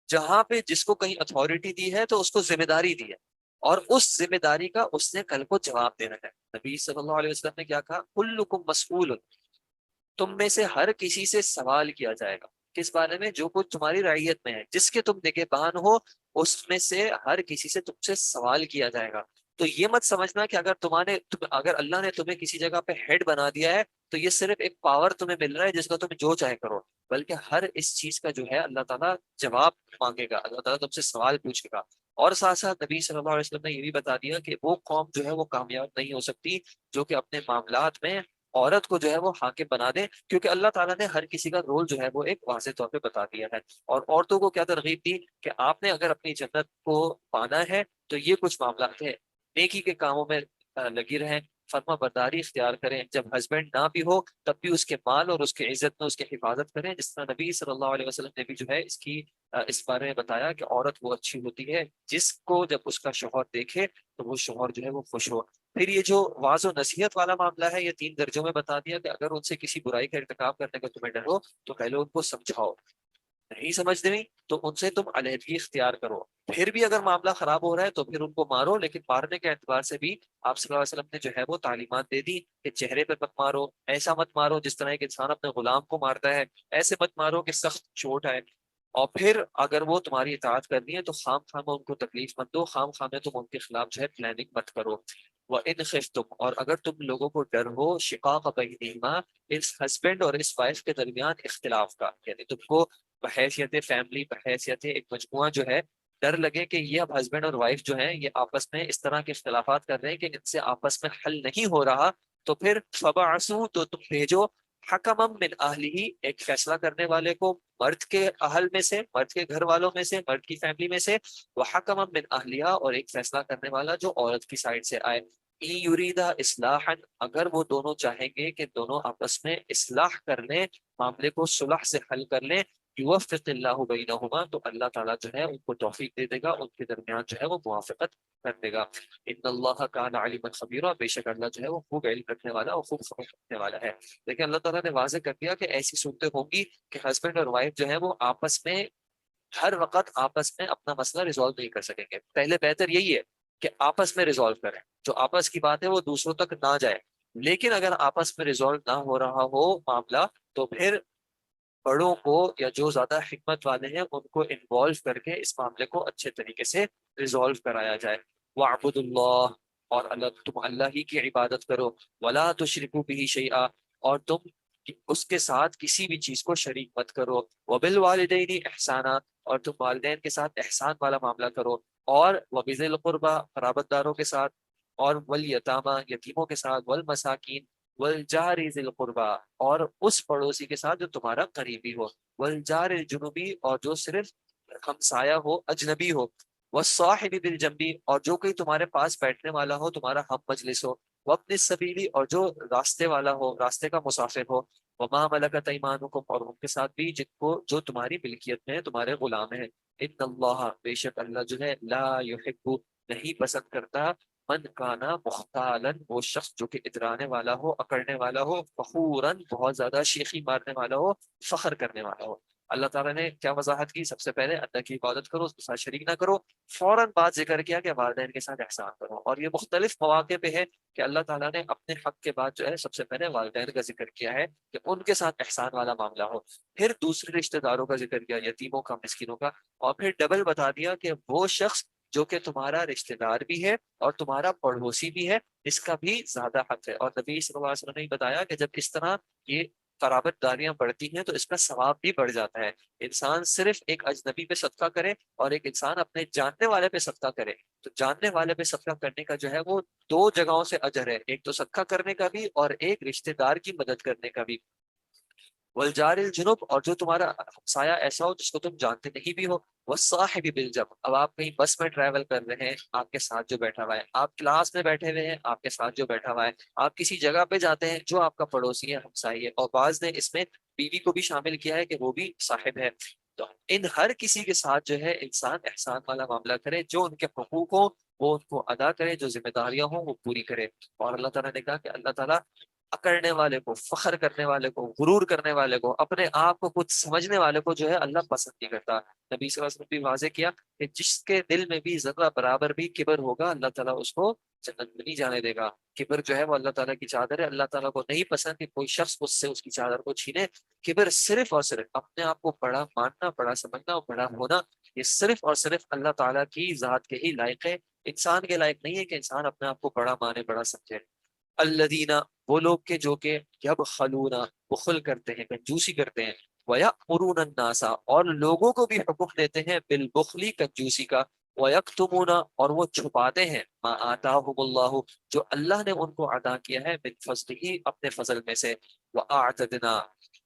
جہاں پہ جس کو کہیں اتھارٹی دی ہے تو اس کو ذمہ داری دی ہے، اور اس ذمہ داری کا اس نے کل کو جواب دینا ہے۔ نبی صلی اللہ علیہ وسلم نے کیا کہا؟ کلکم مسئول، تم میں سے ہر کسی سے سوال کیا جائے گا، کس بارے میں؟ جو کچھ تمہاری رعیت میں ہے، جس کے تم نگہبان ہو، اس میں سے ہر کسی سے تم سے سوال کیا جائے گا۔ تو یہ مت سمجھنا کہ اگر اللہ نے تمہیں کسی جگہ پہ ہیڈ بنا دیا ہے تو یہ صرف ایک پاور تمہیں مل رہا ہے جس کا تم جو چاہے کرو، بلکہ ہر اس چیز کا جو ہے اللہ تعالیٰ جواب مانگے گا، اللہ تعالیٰ تم سے سوال پوچھے گا۔ اور ساتھ ساتھ نبی صلی اللہ علیہ وسلم نے یہ بھی بتا دیا کہ وہ قوم جو ہے وہ کامیاب نہیں ہو سکتی جو کہ اپنے معاملات میں عورت کو جو ہے وہ حاکم بنا دے، کیونکہ اللہ تعالیٰ نے ہر کسی کا رول جو ہے وہ ایک واضح طور پہ بتا دیا ہے۔ اور عورتوں کو کیا ترغیب دی کہ آپ نے اگر اپنی جنت کو پانا ہے تو یہ کچھ معاملات ہیں، نیکی کے کاموں میں لگی رہیں، فرما برداری اختیار کریں، جب ہسبینڈ نہ بھی ہو تب بھی اس کے مال اور اس کے عزت میں اس کی حفاظت کریں، جس طرح نبی صلی اللہ علیہ وسلم نے بھی جو ہے اس بارے میں بتایا کہ عورت وہ اچھی ہوتی ہے جس کو جب اس کا شوہر دیکھے تو وہ شوہر جو ہے وہ خوش ہو۔ پھر یہ جو واعظ و نصیحت والا معاملہ ہے یہ 3 درجوں میں بتا دیا کہ اگر ان سے کسی برائی کا ارتکاب کرنے کا تمہیں ڈر ہو تو پہلے ان کو سمجھاؤ، نہیں سمجھ نہیں تو ان سے تم علیحدگی اختیار کرو، پھر بھی اگر معاملہ خراب ہو رہا ہے تو پھر ان کو مارو، لیکن مارنے کے اعتبار سے بھی آپ صلی اللہ علیہ وسلم نے جو ہے وہ تعلیمات دے دی کہ چہرے پہ مت مارو، ایسا مت مارو جس طرح ایک انسان اپنے غلام کو مارتا ہے، ایسے مت مارو کہ سخت چوٹ آئے، اور پھر اگر وہ تمہاری اطاعت کرنی ہے تو خام خواہ میں ان کو تکلیف مت دو، خام خواہ میں تم ان کے خلاف جو ہے پلاننگ مت کرو۔ وَإِنْ خِفْتُمْ، اور اگر تم لوگوں کو ڈر ہو، شقاق بینہما، اس ہسبینڈ اور اس وائف کے درمیان اختلاف کا، یعنی تم کو بحیثیت فیملی، بحیثیت ایک مجموعہ جو ہے ڈر لگے کہ یہ اب ہسبینڈ اور وائف جو ہیں یہ آپس میں اس طرح کے اختلافات کر رہے ہیں کہ ان سے آپس میں حل نہیں ہو رہا، تو پھر فبعثوا، تو تم بھیجو، حکما من اہلہ، ایک فیصلہ کرنے والے کو مرد کے اہل میں سے، مرد کے گھر والوں میں سے، مرد کی فیملی میں سے، وہ حکما من اہلیہ، اور ایک فیصلہ کرنے والا جو عورت کی سائڈ سے آئے، ان یریدا اصلاحا، اگر وہ دونوں چاہیں گے کہ دونوں آپس میں اصلاح کر لیں، معاملے کو صلح سے حل کر لیں، یوفق اللہ بینہما، تو اللہ تعالیٰ جو ہے ان کو توفیق دے دے گا، ان کے درمیان جو ہے وہ موافقت کر دے گا۔ ان اللہ کان علیما خبیرا، بے شک اللہ جو ہے وہ خوب علم رکھنے والا اور خوب خبر رکھنے والا ہے۔ لیکن اللہ تعالیٰ نے واضح کر دیا کہ ایسی صورتیں ہوں گی کہ ہسبینڈ اور وائف جو ہے وہ آپس میں ہر وقت آپس میں اپنا مسئلہ ریزالو نہیں کر سکیں گے۔ پہلے بہتر یہی ہے کہ آپس میں ریزالو کریں، جو آپس کی بات ہے وہ دوسروں تک نہ جائے، لیکن اگر آپس میں ریزالو نہ ہو رہا ہو معاملہ تو پھر بڑوں کو یا جو زیادہ حکمت والے ہیں ان کو انوالو کر کے اس معاملے کو اچھے طریقے سے ریزالو کرایا جائے۔ وَاعْبُدُوا اللَّهَ، اور تم اللہ ہی کی عبادت کرو، وَلَا تُشْرِكُوا بِهِ شَيْئًا، اور تم اس کے ساتھ کسی بھی چیز کو شریک مت کرو، وَبِالْوَالِدَيْنِ إِحْسَانًا، اور تم والدین کے ساتھ احسان والا معاملہ کرو، اور وَبِذِي الْقُرْبَى، قرابت داروں کے ساتھ، اور وَالْيَتَامَى، یتیموں کے ساتھ، وَالْمَسَاكِينِ، والجار ذی القربا، اور اس پڑوسی کے ساتھ جو تمہارا قریبی ہو، والجار الجنوبی، اور جو صرف ہمسایہ ہو، اجنبی ہو، والصاحب بالجنبی، اور جو کوئی تمہارے پاس بیٹھنے والا ہو، تمہارا ہم مجلس ہو، وابن السبیلی، اور جو راستے والا ہو، راستے کا مسافر ہو، وما ملکت ایمانکم، اور ان کے ساتھ بھی جن کو جو تمہاری ملکیت میں ہے، تمہارے غلام ہیں۔ ان اللہ، بے شک اللہ جو ہے لا یحب، نہیں پسند کرتا، من کانا مختالن، وہ شخص جو کہ اترانے والا ہو، اکڑنے والا ہو، فخوراً بہت زیادہ شیخی مارنے والا ہو، فخر کرنے والا ہو۔ اللہ تعالیٰ نے کیا وضاحت کی؟ سب سے پہلے اللہ کی عبادت کرو، اس کے ساتھ شریک نہ کرو، فوراً بات ذکر کیا کہ والدین کے ساتھ احسان کرو، اور یہ مختلف مواقع پہ ہے کہ اللہ تعالیٰ نے اپنے حق کے بعد جو ہے سب سے پہلے والدین کا ذکر کیا ہے کہ ان کے ساتھ احسان والا معاملہ ہو، پھر دوسرے رشتہ داروں کا ذکر کیا، یتیموں کا، مسکینوں کا، اور پھر ڈبل بتا دیا کہ وہ شخص جو کہ تمہارا رشتہ دار بھی ہے اور تمہارا پڑوسی بھی ہے، اس کا بھی زیادہ حق ہے۔ اور نبی صلی اللہ علیہ وسلم نے بتایا کہ جب اس طرح یہ قرابت داریاں بڑھتی ہیں تو اس کا ثواب بھی بڑھ جاتا ہے۔ انسان صرف ایک اجنبی پہ صدقہ کرے اور ایک انسان اپنے جاننے والے پہ صدقہ کرے، تو جاننے والے پہ صدقہ کرنے کا جو ہے وہ دو جگہوں سے اجر ہے، ایک تو صدقہ کرنے کا بھی اور ایک رشتہ دار کی مدد کرنے کا بھی۔ والجار الجنوب، اور جو تمہارا ہمسایہ ایسا ہو جس کو تم جانتے نہیں بھی ہو، والصاحب بالجنب، اب آپ کہیں بس میں ٹریول کر رہے ہیں، آپ کے ساتھ جو بیٹھا ہوا ہے، آپ کلاس میں بیٹھے ہوئے ہیں، آپ کے ساتھ جو بیٹھا ہوا ہے، آپ کسی جگہ پہ جاتے ہیں جو آپ کا پڑوسی ہے، ہمسائی ہے، اور بعض نے اس میں بیوی کو بھی شامل کیا ہے کہ وہ بھی صاحب ہے۔ تو ان ہر کسی کے ساتھ جو ہے انسان احسان والا معاملہ کرے، جو ان کے حقوق ہوں وہ ان کو ادا کرے، جو ذمہ داریاں ہوں وہ پوری کرے۔ اور اللہ تعالیٰ نے کہا کہ اللہ تعالیٰ اکڑنے والے کو، فخر کرنے والے کو، غرور کرنے والے کو، اپنے آپ کو کچھ سمجھنے والے کو جو ہے اللہ پسند نہیں کرتا۔ نبی صلی اللہ علیہ وسلم نے بھی واضح کیا کہ جس کے دل میں بھی ذرہ برابر بھی کبر ہوگا، اللہ تعالیٰ اس کو جنت میں نہیں جانے دے گا۔ کبر جو ہے وہ اللہ تعالیٰ کی چادر ہے، اللہ تعالیٰ کو نہیں پسند کہ کوئی شخص اس سے اس کی چادر کو چھینے۔ کبر صرف اور صرف اپنے آپ کو بڑا ماننا، بڑا سمجھنا اور بڑا ہونا، یہ صرف اور صرف اللہ تعالیٰ کی ذات کے ہی لائق ہے، انسان کے لائق نہیں ہے کہ انسان اپنے آپ کو بڑا مانے، بڑا سمجھے۔ الذین، وہ لوگ کے جو کہ یبخلون، بخل کرتے ہیں، کنجوسی کرتے ہیں، ویأمرون الناس، اور لوگوں کو بھی حکم دیتے ہیں بالبخل، کنجوسی کا، ویکتمون، اور وہ چھپاتے ہیں، ما آتاہم اللہ، جو اللہ نے ان کو عطا کیا ہے، من فضلہ، اپنے فضل میں سے، واعتدنا،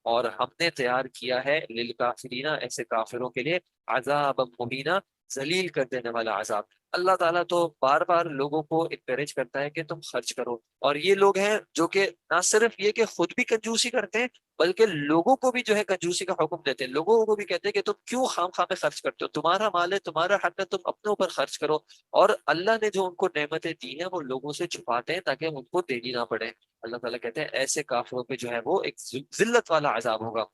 اور ہم نے تیار کیا ہے للکافرین، ایسے کافروں کے لیے، عذاب مہینہ، ذلیل کر دینے والا عذاب۔ اللہ تعالیٰ تو بار بار لوگوں کو انکریج کرتا ہے کہ تم خرچ کرو، اور یہ لوگ ہیں جو کہ نہ صرف یہ کہ خود بھی کنجوسی کرتے ہیں بلکہ لوگوں کو بھی جو ہے کنجوسی کا حکم دیتے ہیں، لوگوں کو بھی کہتے ہیں کہ تم کیوں خام خواہ میں خرچ کرتے ہو، تمہارا مال ہے، تمہارا حق ہے، تم اپنے اوپر خرچ کرو۔ اور اللہ نے جو ان کو نعمتیں دی ہیں وہ لوگوں سے چھپاتے ہیں تاکہ ان کو دینی نہ پڑے۔ اللہ تعالیٰ کہتے ہیں ایسے کافروں پہ جو ہے وہ ایک ذلت والا عذاب ہوگا۔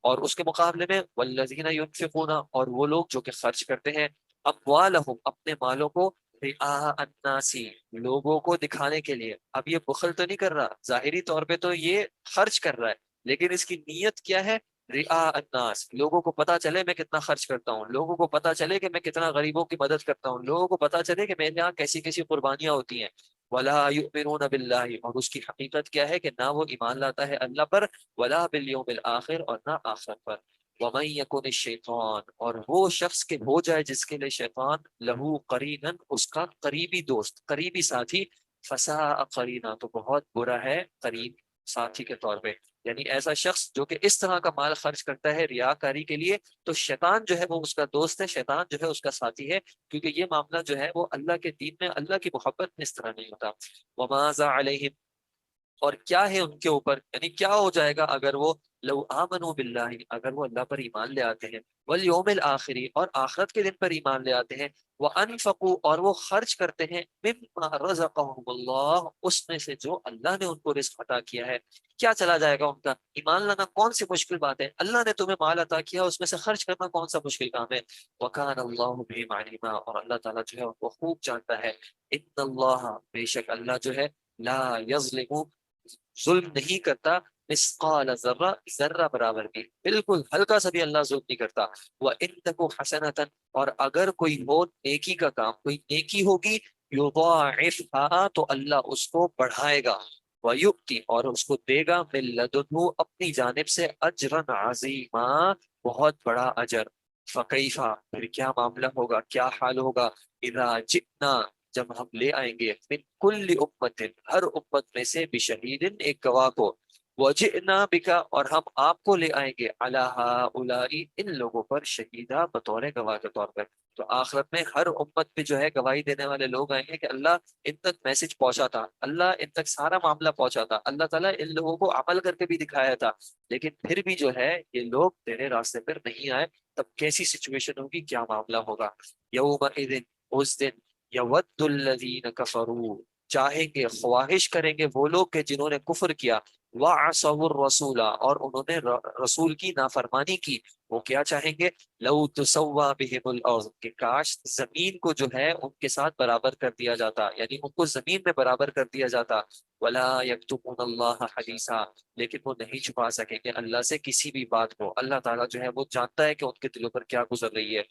اور اس کے مقابلے میں والذین ينفقون، اور وہ لوگ جو کہ خرچ کرتے ہیں، اموالہم، اپنے مالوں کو، رعاء الناس، لوگوں کو دکھانے کے لیے۔ اب یہ بخل تو نہیں کر رہا، ظاہری طور پہ تو یہ خرچ کر رہا ہے، لیکن اس کی نیت کیا ہے؟ رعاء الناس، لوگوں کو پتا چلے میں کتنا خرچ کرتا ہوں، لوگوں کو پتا چلے کہ میں کتنا غریبوں کی مدد کرتا ہوں، لوگوں کو پتا چلے کہ میرے یہاں کیسی کیسی قربانیاں ہوتی ہیں۔ ولا یؤمنون باللہ، اور اس کی حقیقت کیا ہے کہ نہ وہ ایمان لاتا ہے اللہ پر، ولا بالیوم الآخر، اور نہ آخرت پر۔ ومن یکن الشیطان، اور وہ شخص کے ہو جائے جس کے لیے شیطان، لہو قرینا، اس کا قریبی دوست، قریبی ساتھی، فساء قرینا، تو بہت برا ہے قریب ساتھی کے طور پہ۔ یعنی ایسا شخص جو کہ اس طرح کا مال خرچ کرتا ہے ریاکاری کے لیے، تو شیطان جو ہے وہ اس کا دوست ہے، شیطان جو ہے اس کا ساتھی ہے، کیونکہ یہ معاملہ جو ہے وہ اللہ کے دین میں، اللہ کی محبت میں اس طرح نہیں ہوتا۔ وماذا علیہم، اور کیا ہے ان کے اوپر، یعنی کیا ہو جائے گا اگر وہ، لو آمنوا باللہ، اگر وہ اللہ پر ایمان لے آتے ہیں، والیوم الآخری، اور آخرت کے دن پر ایمان لے آتے ہیں، وانفقوا، اور وہ خرچ کرتے ہیں، مما رزقهم اللہ، اس میں سے جو اللہ نے ان کو رزق عطا کیا ہے۔ کیا چلا جائے گا ان کا؟ ایمان لانا کون سی مشکل بات ہے؟ اللہ نے تمہیں مال عطا کیا، اس میں سے خرچ کرنا کون سا مشکل کام ہے؟ وکان اللہ بہم علیما، اور اللہ تعالیٰ جو ہے ان کو خوب جانتا ہے۔ ان اللہ، بے شک اللہ جو ہے، لا یظلم، ظلم نہیں کرتا، مثقال ذرہ، ذرہ برابر بھی، بالکل ہلکا سا بھی اللہ ظلم نہیں کرتا۔ وَإِن تَكُ حَسَنَةً، اور اگر کوئی ہو نیکی کا کام، کوئی نیکی ہوگی، یضاعفها، تو اللہ اس کو بڑھائے گا، وَيُؤْتِ، اور اس کو دے گا، مِن لَدُنْهُ، اپنی جانب سے، اجرا عظیما، بہت بڑا اجر۔ فَكَيْفَ، پھر کیا معاملہ ہوگا، کیا حال ہوگا، اذا جئنا، جب ہم لے آئیں گے، من کل امت، ہر امت میں سے، بشہید، ایک گواہ کو، وجئنا بک، اور ہم آپ کو لے آئیں گے، علی ہؤلاء، ان لوگوں پر، شہیدا، بطور گواہ کے طور پر۔ تو آخرت میں ہر امت پہ جو ہے گواہی دینے والے لوگ آئیں گے کہ اللہ ان تک میسج پہنچا تھا، اللہ ان تک سارا معاملہ پہنچا تھا، اللہ تعالیٰ ان لوگوں کو عمل کر کے بھی دکھایا تھا، لیکن پھر بھی جو ہے یہ لوگ تیرے راستے پر نہیں آئے، تب کیسی سچویشن ہوگی، کیا معاملہ ہوگا؟ یومئذ، اس دن، یود الذین کفروا، چاہیں گے خواہش کریں گے وہ لوگ کہ جنہوں نے کفر کیا، وعصوا الرسول، اور انہوں نے رسول کی نافرمانی کی، وہ کیا چاہیں گے، لو تسوا بہم الارض، کہ کاش زمین کو جو ہے ان کے ساتھ برابر کر دیا جاتا، یعنی ان کو زمین میں برابر کر دیا جاتا، ولا یکتمون اللہ حدیثا، لیکن وہ نہیں چھپا سکیں گے اللہ سے کسی بھی بات کو، اللہ تعالیٰ جو ہے وہ جانتا ہے کہ ان کے دلوں پر کیا گزر رہی ہے۔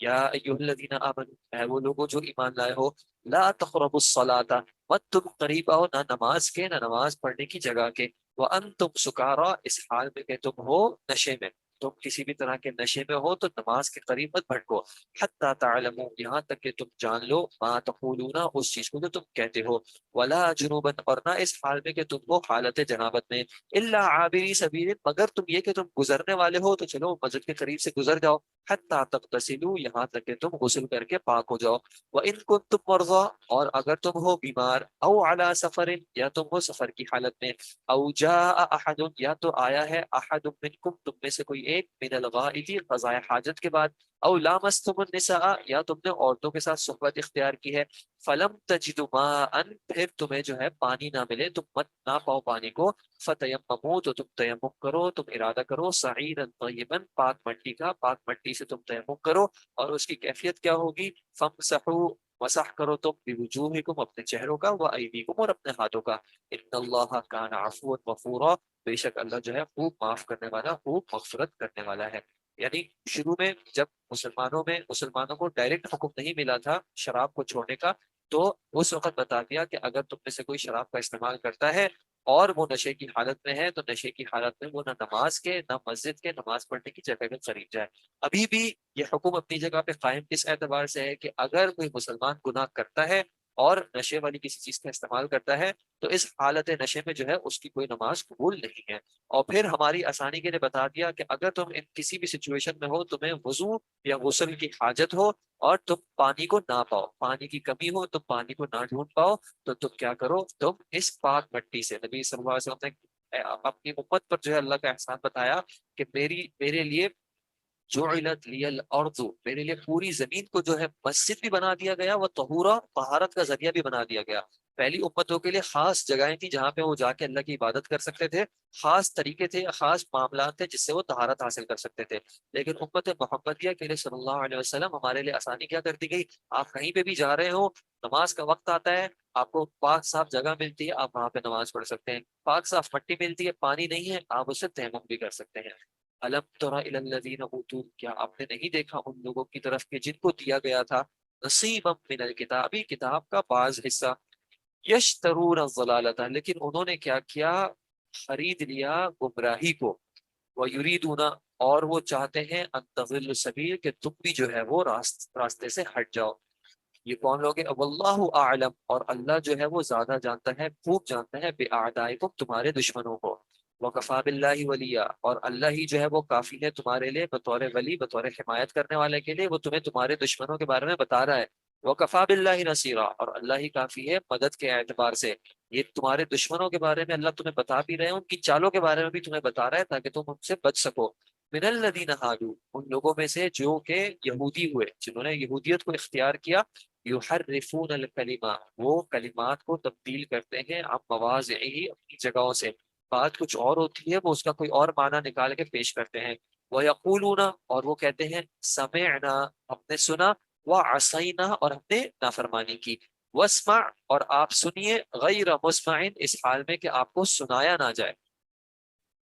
یا ایھا الذین آمنوا، اے وہ لوگوں جو ایمان لائے ہو، لا تقربوا الصلاۃ، مت تم قریب آؤ نہ نماز کے نہ نماز پڑھنے کی جگہ کے، وانتم سکارا، اس حال میں کہ تم ہو نشے میں، تم کسی بھی طرح کے نشے میں ہو تو نماز کے قریب مت بھٹکو، حتی تعلموا، یہاں تک کہ تم جان لو، ما تقولون، اس چیز کو جو تم کہتے ہو، ولا جنوبا، اور نہ اس حال میں کہ تم ہو حالت جنابت میں، الا عابری سبیل، مگر تم یہ کہ تم گزرنے والے ہو تو چلو مسجد کے قریب سے گزر جاؤ، حتی تغتسلوا، یہاں تک کہ تم غسل کر کے پاک ہو جاؤ، وَإِن كُنتُم مَرْضَىٰ، اور اگر تم ہو بیمار، او علی سفر، یا تم ہو سفر کی حالت میں، او جاء احد، یا تو آیا ہے احد منکم، تم میں سے کوئی ایک، من الغائط، قضاء حاجت کے بعد، او لامستم النساء، یا تم نے عورتوں کے ساتھ صحبت اختیار کی ہے، فلم تجدوا ماء، پھر تمہیں جو ہے پانی نہ ملے، تم مت نہ پاؤ پانی کو، فتیمموا، تو تم تیمم کرو، تم ارادہ کرو، صعیدا طیبا، پاک مٹی کا، پاک مٹی سے تم تیمم کرو، اور اس کی کیفیت کیا ہوگی، فمسحوا، مسح کرو تم بوجوہکم، اپنے چہروں کا، وایدیکم، اور اپنے ہاتھوں کا، ان اللہ کان عفوا غفورا، بے شک اللہ جو ہے خوب معاف کرنے والا، خوب مغفرت کرنے والا ہے۔ یعنی شروع میں جب مسلمانوں کو ڈائریکٹ حکم نہیں ملا تھا شراب کو چھوڑنے کا، تو اس وقت بتا دیا کہ اگر تم میں سے کوئی شراب کا استعمال کرتا ہے اور وہ نشے کی حالت میں ہے، تو نشے کی حالت میں وہ نہ نماز کے نہ مسجد کے نماز پڑھنے کی جگہ کے قریب جائے۔ ابھی بھی یہ حکم اپنی جگہ پہ قائم اس اعتبار سے ہے کہ اگر کوئی مسلمان گناہ کرتا ہے اور نشے والی کسی چیز کا استعمال کرتا ہے، تو اس حالت نشے میں جو ہے اس کی کوئی نماز قبول نہیں ہے۔ اور پھر ہماری آسانی کے لیے بتا دیا کہ اگر تم ان کسی بھی سچویشن میں ہو، تمہیں وضو یا غسل کی حاجت ہو اور تم پانی کو نہ پاؤ، پانی کی کمی ہو، تم پانی کو نہ ڈھونڈ پاؤ، تو تم کیا کرو، تم اس پاک مٹی سے، نبی صلی اللہ علیہ وسلم نے اپنی امت پر جو ہے اللہ کا احسان بتایا کہ میرے لیے جعلت لی الارض، میرے لیے پوری زمین کو جو ہے مسجد بھی بنا دیا گیا، وہ طہورا، طہارت کا ذریعہ بھی بنا دیا گیا۔ پہلی امتوں کے لیے خاص جگہیں تھیں جہاں پہ وہ جا کے اللہ کی عبادت کر سکتے تھے، خاص طریقے تھے، خاص معاملات تھے جس سے وہ طہارت حاصل کر سکتے تھے، لیکن امت محمدیہ کے لیے صلی اللہ علیہ وسلم ہمارے لیے آسانی کیا کر دی گئی، آپ کہیں پہ بھی جا رہے ہو، نماز کا وقت آتا ہے، آپ کو پاک صاف جگہ ملتی ہے، آپ وہاں پہ نماز پڑھ سکتے ہیں، پاک صاف مٹی ملتی ہے، پانی نہیں ہے، آپ اسے تیمم بھی کر سکتے ہیں۔ الم تر الی الذین اوتوا، کیا آپ نے نہیں دیکھا ان لوگوں کی طرف کہ جن کو دیا گیا تھا نصیبا من الکتاب، کتاب کا بعض حصہ، یشترون الضلالۃ، لیکن انہوں نے کیا کیا، خرید لیا گمراہی کو، ویریدون، اور وہ چاہتے ہیں ان تضلوا السبیل، کہ تم بھی جو ہے وہ راستے سے ہٹ جاؤ۔ یہ کون لوگ ہیں، واللہ اعلم، اور اللہ جو ہے وہ زیادہ جانتا ہے، خوب جانتا ہے، باعدائکم، تمہارے دشمنوں کو، وکفا باللہ ولیا، اور اللہ ہی جو ہے وہ کافی ہے تمہارے لیے بطور ولی، بطور حمایت کرنے والے کے لیے، وہ تمہیں تمہارے دشمنوں کے بارے میں بتا رہا ہے، وکفا باللہ نصیرا، اور اللہ ہی کافی ہے مدد کے اعتبار سے۔ یہ تمہارے دشمنوں کے بارے میں اللہ تمہیں بتا بھی رہے ہیں، ان کی چالوں کے بارے میں بھی تمہیں بتا رہا ہے تاکہ تم ان سے بچ سکو۔ من الذین ہادوا، ان لوگوں میں سے جو کہ یہودی ہوئے، جنہوں نے یہودیت کو اختیار کیا، یحرفون الکلمہ، وہ کلمات کو تبدیل کرتے ہیں عن مواضعہ، اپنی جگہوں سے، بات کچھ اور ہوتی ہے، وہ اس کا کوئی اور معنی نکال کے پیش کرتے ہیں، وَيَقُولُونَ، اور وہ کہتے ہیں، سمعنا، ہم نے سنا، وَعَصَيْنَا، اور ہم نے نافرمانی کی، وَاسْمَعْ، اور آپ سنیے، غیر مسمع، اس حال میں کہ آپ کو سنایا نہ جائے۔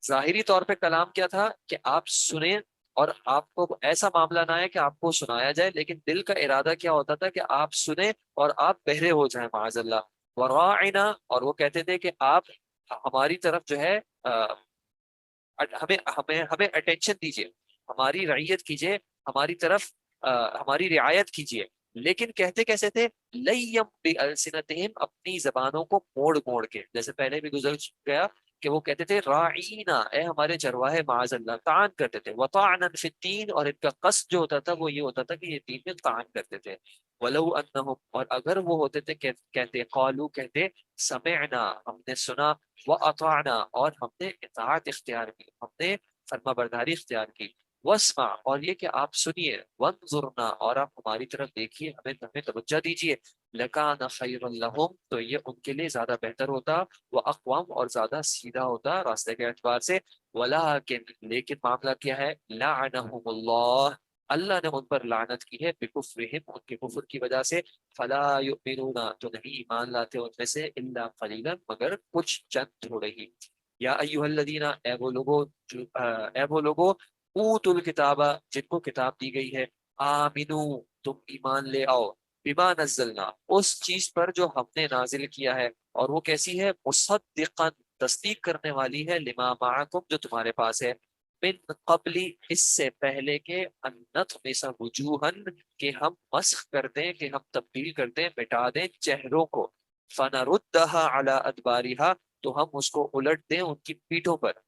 ظاہری طور پہ کلام کیا تھا کہ آپ سنیں اور آپ کو ایسا معاملہ نہ ہے کہ آپ کو سنایا جائے، لیکن دل کا ارادہ کیا ہوتا تھا کہ آپ سنیں اور آپ بہرے ہو جائیں معاذ اللہ، وراعنا، اور وہ کہتے تھے کہ آپ ہماری طرف جو ہے ہمیں ہمیں اٹینشن دیجیے، ہماری رعیت کیجیے، ہماری طرف ہماری رعایت کیجیے، لیکن کہتے کیسے تھے، لیم بألسنتہم، اپنی زبانوں کو موڑ موڑ کے، جیسے پہلے بھی گزر گیا کہ وہ کہتے تھے راعینا، اے ہمارے چرواہے، معاذ اللہ، طعن کرتے تھے، وطعنا فی الدین، اور ان کا قصد جو ہوتا تھا وہ یہ ہوتا تھا کہ یہ دین میں طعن کرتے تھے، ولو انہم، اور اگر وہ ہوتے تھے کہتے، قالو، کہتے، سمعنا، ہم نے سنا، واطعنا، اور ہم نے اطاعت اختیار کی، ہم نے فرما برداری اختیار کی، واسمع اور یہ کہ آپ سنیے، وانظرنا اور آپ ہماری طرف دیکھیے، ہمیں توجہ دیجیے، لکان خیر لہم تو یہ ان کے لیے زیادہ بہتر ہوتا، وہ اقوام اور زیادہ سیدھا ہوتا راستے کے اعتبار سے، لیکن معاملہ کیا ہے، لعنہم اللہ اللہ نے ان پر لعنت کی ہے، بکفرہم ان کے کفر کی وجہ سے، فلا یؤمنون تو نہیں ایمان لاتے ان میں سے، الا قلیلا مگر کچھ چند تھوڑے ہی۔ یا ایھا الذین اے وہ لوگو اوتوا الکتاب جن کو کتاب دی گئی ہے، آمنو تم ایمان لے آؤ، بما نزلنا اس چیز پر جو ہم نے نازل کیا ہے، اور وہ کیسی ہے، مصدقا تصدیق کرنے والی ہے، لما معکم جو تمہارے پاس ہے، من قبلی اس سے پہلے کے، ان نطمس وجوہن کہ ہم مسخ کر دیں، کہ ہم تبدیل کر دیں، مٹا دیں چہروں کو، فنردها علی ادبارها تو ہم اس کو الٹ دیں ان کی پیٹھوں پر،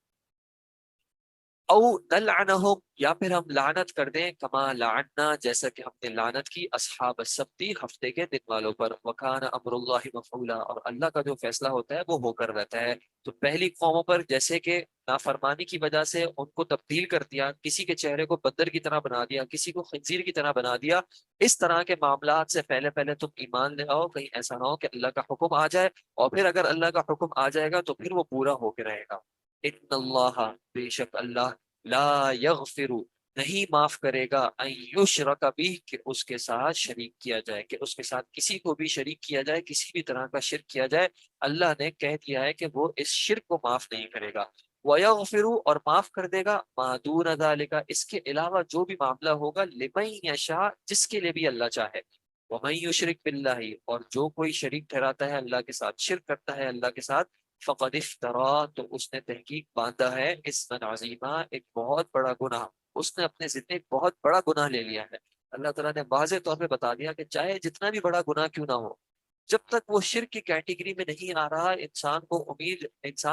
او نلعنہم یا پھر ہم لعنت کر دیں، کما لعنا جیسا کہ ہم نے لعنت کی اصحاب السبتی ہفتے کے دن والوں پر، وکان امر اللہ مفعولا اور اللہ کا جو فیصلہ ہوتا ہے وہ ہو کر رہتا ہے۔ تو پہلی قوموں پر جیسے کہ نافرمانی کی وجہ سے ان کو تبدیل کر دیا، کسی کے چہرے کو بندر کی طرح بنا دیا، کسی کو خنزیر کی طرح بنا دیا، اس طرح کے معاملات سے پہلے پہلے تم ایمان لے آؤ، کہیں ایسا نہ ہو کہ اللہ کا حکم آ جائے، اور پھر اگر اللہ کا حکم آ جائے گا تو پھر وہ پورا ہو کے رہے گا۔ ان اللہ بے شک اللہ، لا یغفر نہیں معاف کرے گا، ان یشرک بھی کہ اس کے ساتھ شریک کیا جائے، کہ اس کے ساتھ کسی کو بھی شریک کیا جائے، کسی بھی طرح کا شرک کیا جائے، اللہ نے کہہ دیا ہے کہ وہ اس شرک کو معاف نہیں کرے گا، وَيَغْفِرُ اور معاف کر دے گا، مَا دُونَ ذَلِكَ اس کے علاوہ جو بھی معاملہ ہوگا، لِمَن یشاء جس کے لیے بھی اللہ چاہے، وَمَن یشرک بِاللَّهِ اور جو کوئی شریک ٹھہراتا ہے اللہ کے ساتھ، شرک کرتا ہے اللہ کے ساتھ، فقد افطرا تو اس نے تحقیق باندھا ہے، اسمًا عظیما ایک بہت بڑا گناہ، اس نے اپنے ذمہ ایک بہت بڑا گناہ لے لیا ہے۔ اللہ تعالیٰ نے واضح طور پہ بتا دیا کہ چاہے جتنا بھی بڑا گناہ کیوں نہ ہو، جب تک وہ شرک کی کیٹیگری میں نہیں آ رہا، انسان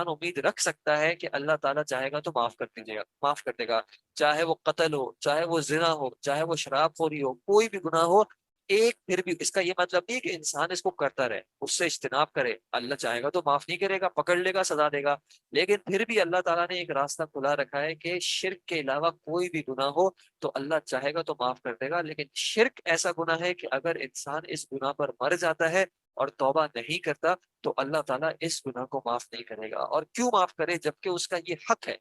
امید رکھ سکتا ہے کہ اللہ تعالیٰ چاہے گا تو معاف کر دیجیے گا، معاف کر دے گا، چاہے وہ قتل ہو، چاہے وہ زنا ہو، چاہے وہ شراب خوری ہو، کوئی بھی گناہ ہو، ایک پھر بھی اس کا یہ مطلب نہیں کہ انسان اس کو کرتا رہے، اس سے اجتناب کرے، اللہ چاہے گا تو معاف نہیں کرے گا، پکڑ لے گا، سزا دے گا، لیکن پھر بھی اللہ تعالیٰ نے ایک راستہ کھلا رکھا ہے کہ شرک کے علاوہ کوئی بھی گناہ ہو تو اللہ چاہے گا تو معاف کر دے گا، لیکن شرک ایسا گناہ ہے کہ اگر انسان اس گناہ پر مر جاتا ہے اور توبہ نہیں کرتا تو اللہ تعالیٰ اس گناہ کو معاف نہیں کرے گا، اور کیوں معاف کرے جبکہ اس کا یہ حق ہے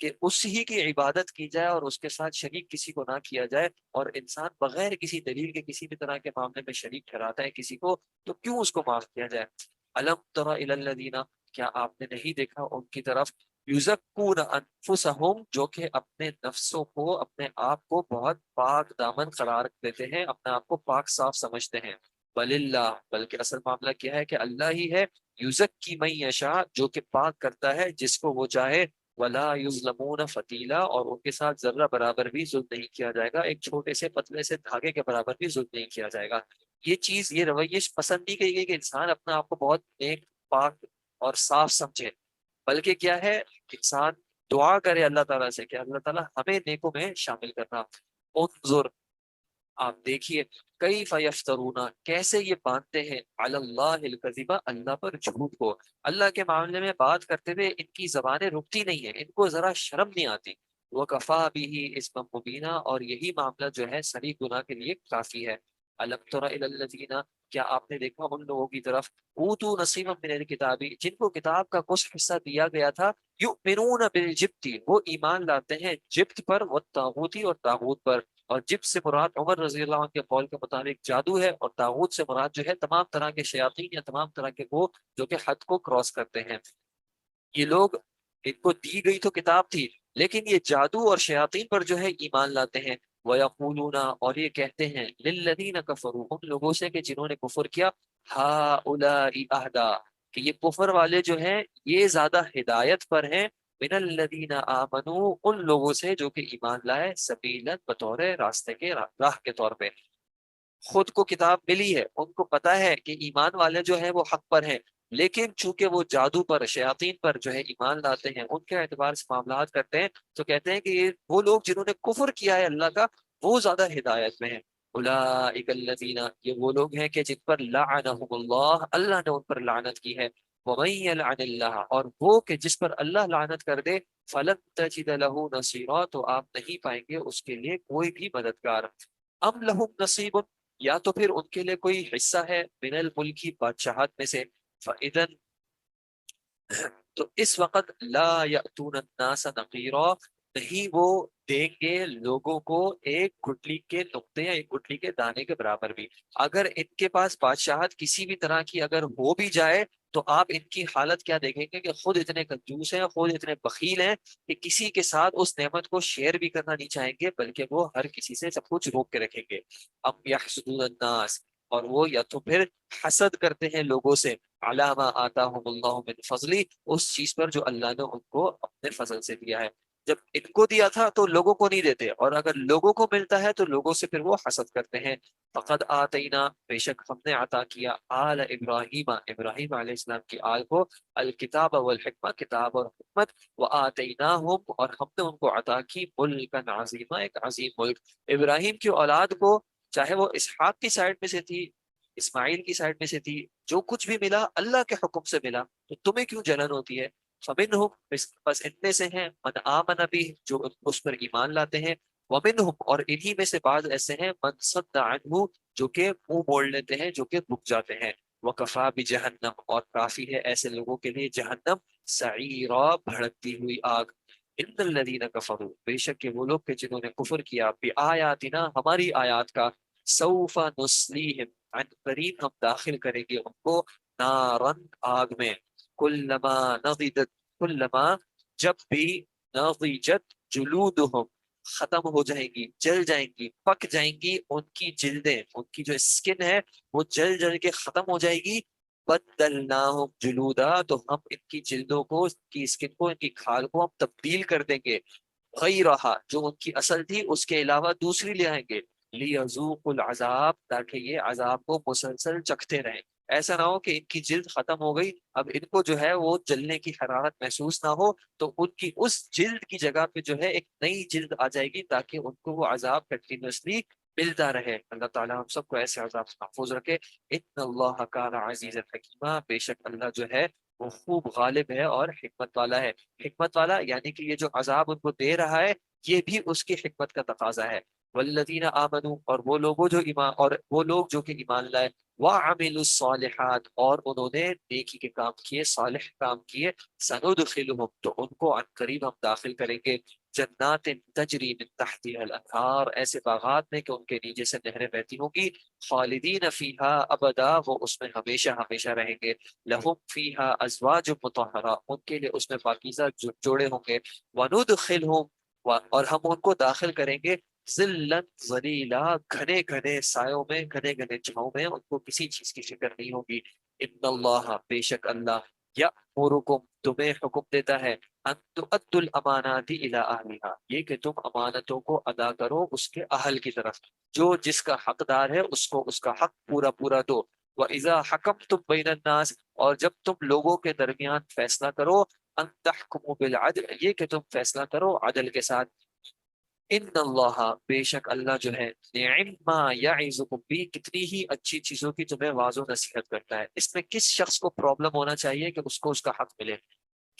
کہ اس ہی کی عبادت کی جائے اور اس کے ساتھ شریک کسی کو نہ کیا جائے، اور انسان بغیر کسی دلیل کے کسی بھی طرح کے معاملے میں شریک ٹھہراتا ہے کسی کو، تو کیوں اس کو معاف کیا جائے۔ الم تر الی الذین کیا آپ نے نہیں دیکھا ان کی طرف، یزکون انفسہم جو کہ اپنے نفسوں کو، اپنے آپ کو بہت پاک دامن قرار دیتے ہیں، اپنے آپ کو پاک صاف سمجھتے ہیں، بل اللہ بلکہ اصل معاملہ کیا ہے کہ اللہ ہی ہے، یزکی من یشاء جو کہ پاک کرتا ہے جس کو وہ چاہے، ولا یظلمون فتیلا اور ان کے ساتھ ذرہ برابر بھی ظلم نہیں کیا جائے گا، ایک چھوٹے سے پتلے سے دھاگے کے برابر بھی ظلم نہیں کیا جائے گا۔ یہ چیز، یہ رویش پسند نہیں کی گئی کہ انسان اپنا آپ کو بہت نیک، پاک اور صاف سمجھے، بلکہ کیا ہے، انسان دعا کرے اللہ تعالیٰ سے کہ اللہ تعالیٰ ہمیں نیکوں میں شامل کرنا۔ انظر آپ دیکھیے، کیف یفترون کیسے یہ باندھتے ہیں، علی اللہ الکذبہ اللہ پر جھوٹ کو، اللہ کے معاملے میں بات کرتے ہوئے ان کی زبانیں رکتی نہیں ہیں، ان کو ذرا شرم نہیں آتی، وکفا بھی اسم مبینہ اور یہی معاملہ جو ہے صریح گناہ کے لیے کافی ہے۔ الم تر الی الذین کیا آپ نے دیکھا ان لوگوں کی طرف، اوتوا نصیبا من الکتاب جن کو کتاب کا کچھ حصہ دیا گیا تھا، یؤمنون بالجبت وہ ایمان لاتے ہیں جبت پر، والطاغوت اور طاغوت پر، اور جب سے مراد عمر رضی اللہ عنہ کے قول کے مطابق جادو ہے، اور طاغوت سے مراد جو ہے تمام طرح کے شیاطین یا تمام طرح کے وہ جو کہ حد کو کراس کرتے ہیں۔ یہ لوگ، ان کو دی گئی تو کتاب تھی لیکن یہ جادو اور شیاطین پر جو ہے ایمان لاتے ہیں، وَيَقُولُونَ اور یہ کہتے ہیں، لِلَّذِينَ كَفَرُوا ان لوگوں سے کہ جنہوں نے کفر کیا، هَٰؤُلَاءِ أَهْدَىٰ کہ یہ کفر والے جو ہیں یہ زیادہ ہدایت پر ہیں، من الذین آمنوا ان لوگوں سے جو کہ ایمان لائے، سبیلاً بطور راستے کے راہ کے طور پہ، خود کو کتاب ملی ہے، ان کو پتا ہے کہ ایمان والے جو ہیں وہ حق پر ہیں، لیکن چونکہ وہ جادو پر، شیاطین پر جو ہے ایمان لاتے ہیں، ان کے اعتبار سے معاملات کرتے ہیں، تو کہتے ہیں کہ یہ وہ لوگ جنہوں نے کفر کیا ہے اللہ کا وہ زیادہ ہدایت میں ہیں۔ اولئک الذین یہ وہ لوگ ہیں کہ جن پر لعنہم اللہ اللہ نے ان پر لعنت کی ہے، ومن یلعن اللہ اور وہ کہ جس پر اللہ لعنت کر دے، فلن تجد له نصيرا، تو آپ نہیں پائیں گے اس کے لیے کوئی بھی مددگار۔ ام لہم نصیب، یا تو پھر ان کے لیے کوئی حصہ ہے من الملک بادشاہت میں سے، فاذن، تو اس وقت لا یأتون الناس نقیرا، نہیں وہ دیں گے لوگوں کو ایک گٹلی کے نقطے یا ایک گٹلی کے دانے کے برابر بھی۔ اگر ان کے پاس بادشاہت کسی بھی طرح کی اگر ہو بھی جائے تو آپ ان کی حالت کیا دیکھیں گے کہ خود اتنے کنجوس ہیں، خود اتنے بخیل ہیں کہ کسی کے ساتھ اس نعمت کو شیئر بھی کرنا نہیں چاہیں گے، بلکہ وہ ہر کسی سے سب کچھ روک کے رکھیں گے۔ ام یحسدون الناس، اور وہ یا تو پھر حسد کرتے ہیں لوگوں سے، علامہ آتاہم اللہ من فضلی، اس چیز پر جو اللہ نے ان کو اپنے فضل سے دیا ہے۔ جب ان کو دیا تھا تو لوگوں کو نہیں دیتے، اور اگر لوگوں کو ملتا ہے تو لوگوں سے پھر وہ حسد کرتے ہیں۔ فقد آتینا، بے شک ہم نے عطا کیا، آل ابراہیم، ابراہیم علیہ السلام کی آل کو، الکتاب والحکمہ، کتاب اور حکمت، وآتیناہم، اور ہم نے ان کو عطا کی، ملکا عظیمہ، ایک عظیم ملک۔ ابراہیم کی اولاد کو، چاہے وہ اسحاق کی سائڈ میں سے تھی، اسماعیل کی سائڈ میں سے تھی، جو کچھ بھی ملا اللہ کے حکم سے ملا، تو تمہیں کیوں جلن ہوتی ہے؟ فمنہم، بس ان میں سے ہیں، من آمن بھی، جو اس پر ایمان لاتے ہیں، ومنہم، اور انہی میں سے بعض ایسے ہیں، من صد عنہ، جو کہ منہ موڑ لیتے ہیں، جو کہ رک جاتے ہیں۔ وکفا بجہنم، اور کافی ہے ایسے لوگوں کے لیے جہنم، سعیرا، بھڑکتی ہوئی آگ۔ ان الذین کفروا، بے شک کہ وہ لوگ کہ جنہوں نے کفر کیا، بآیاتنا، ہماری آیات کا، سوف نصلیہم، عن قریب ہم داخل کریں گے ان کو، نارن، آگ میں، کلما نضجت، کلما، جب بھی، نضجت جلودہم، ختم ہو جائیں گی، جل جائیں گی، پک جائیں گی ان کی جلدیں، ان کی جو اسکن ہے وہ جل جل کے ختم ہو جائے گی، بدلناہم جلودا، تو ہم ان کی جلدوں کو، ان کی اسکن کو، ان کی کھال کو ہم تبدیل کر دیں گے، غیرہا، جو ان کی اصل تھی اس کے علاوہ دوسری لے آئیں گے، لیذوقوا العذاب، تاکہ یہ عذاب کو مسلسل چکھتے رہیں۔ ایسا نہ ہو کہ ان کی جلد ختم ہو گئی، اب ان کو جو ہے وہ جلنے کی حرارت محسوس نہ ہو، تو ان کی اس جلد کی جگہ پہ جو ہے ایک نئی جلد آ جائے گی، تاکہ ان کو وہ عذاب کنٹینیوسلی ملتا رہے۔ اللہ تعالیٰ ہم سب کو ایسے عذاب سے محفوظ رکھے۔ ان اللہ کان عزیزا حکیما، بے شک اللہ جو ہے وہ خوب غالب ہے اور حکمت والا ہے۔ حکمت والا یعنی کہ یہ جو عذاب ان کو دے رہا ہے یہ بھی اس کی حکمت کا تقاضا ہے۔ والذین آمنوا، اور وہ لوگوں جو ایمان، اور وہ لوگ جو کہ ایمان لائے، وعملوا الصالحات، اور انہوں نے نیکی کے کام کیے، صالح کام کیے، سندخلہم، تو ان کو عن قریب ہم داخل کریں گے، جنات تجری من تحتها الانہار، ایسے باغات میں کہ ان کے نیچے سے نہریں بہتی ہوں گی، خالدین فیہا ابدا، وہ اس میں ہمیشہ ہمیشہ رہیں گے، لہم فیہا ازواج مطہرہ، ان کے لیے اس میں پاکیزہ جوڑے ہوں گے، وندخلہم، اور ہم ان کو داخل کریں گے، ذلت ذلیلا، گھنے گھنے سایوں میں، گھنے گھنے چھاؤں میں، ان کو کسی چیز کی فکر نہیں ہوگی۔ ان اللہ، بے شک اللہ، یأمرکم، تمہیں حکم دیتا ہے، ان تؤدوا الامانات الی اہلہا، یہ کہ تم امانتوں کو ادا کرو اس کے اہل کی طرف، جو جس کا حقدار ہے اس کو اس کا حق پورا پورا دو۔ وَإِذَا حَكَمْتُمْ بَيْنَ النَّاسِ، اور جب تم لوگوں کے درمیان فیصلہ کرو، ان تحکموا بالعدل، یہ کہ تم فیصلہ کرو عدل کے ساتھ، ان اللہ، بے شک اللہ جو ہے، نعم ما یعظکم بھی، کتنی ہی اچھی چیزوں کی تمہیں واض و نصیحت کرتا ہے۔ اس میں کس شخص کو پرابلم ہونا چاہیے کہ اس کو اس کا حق ملے؟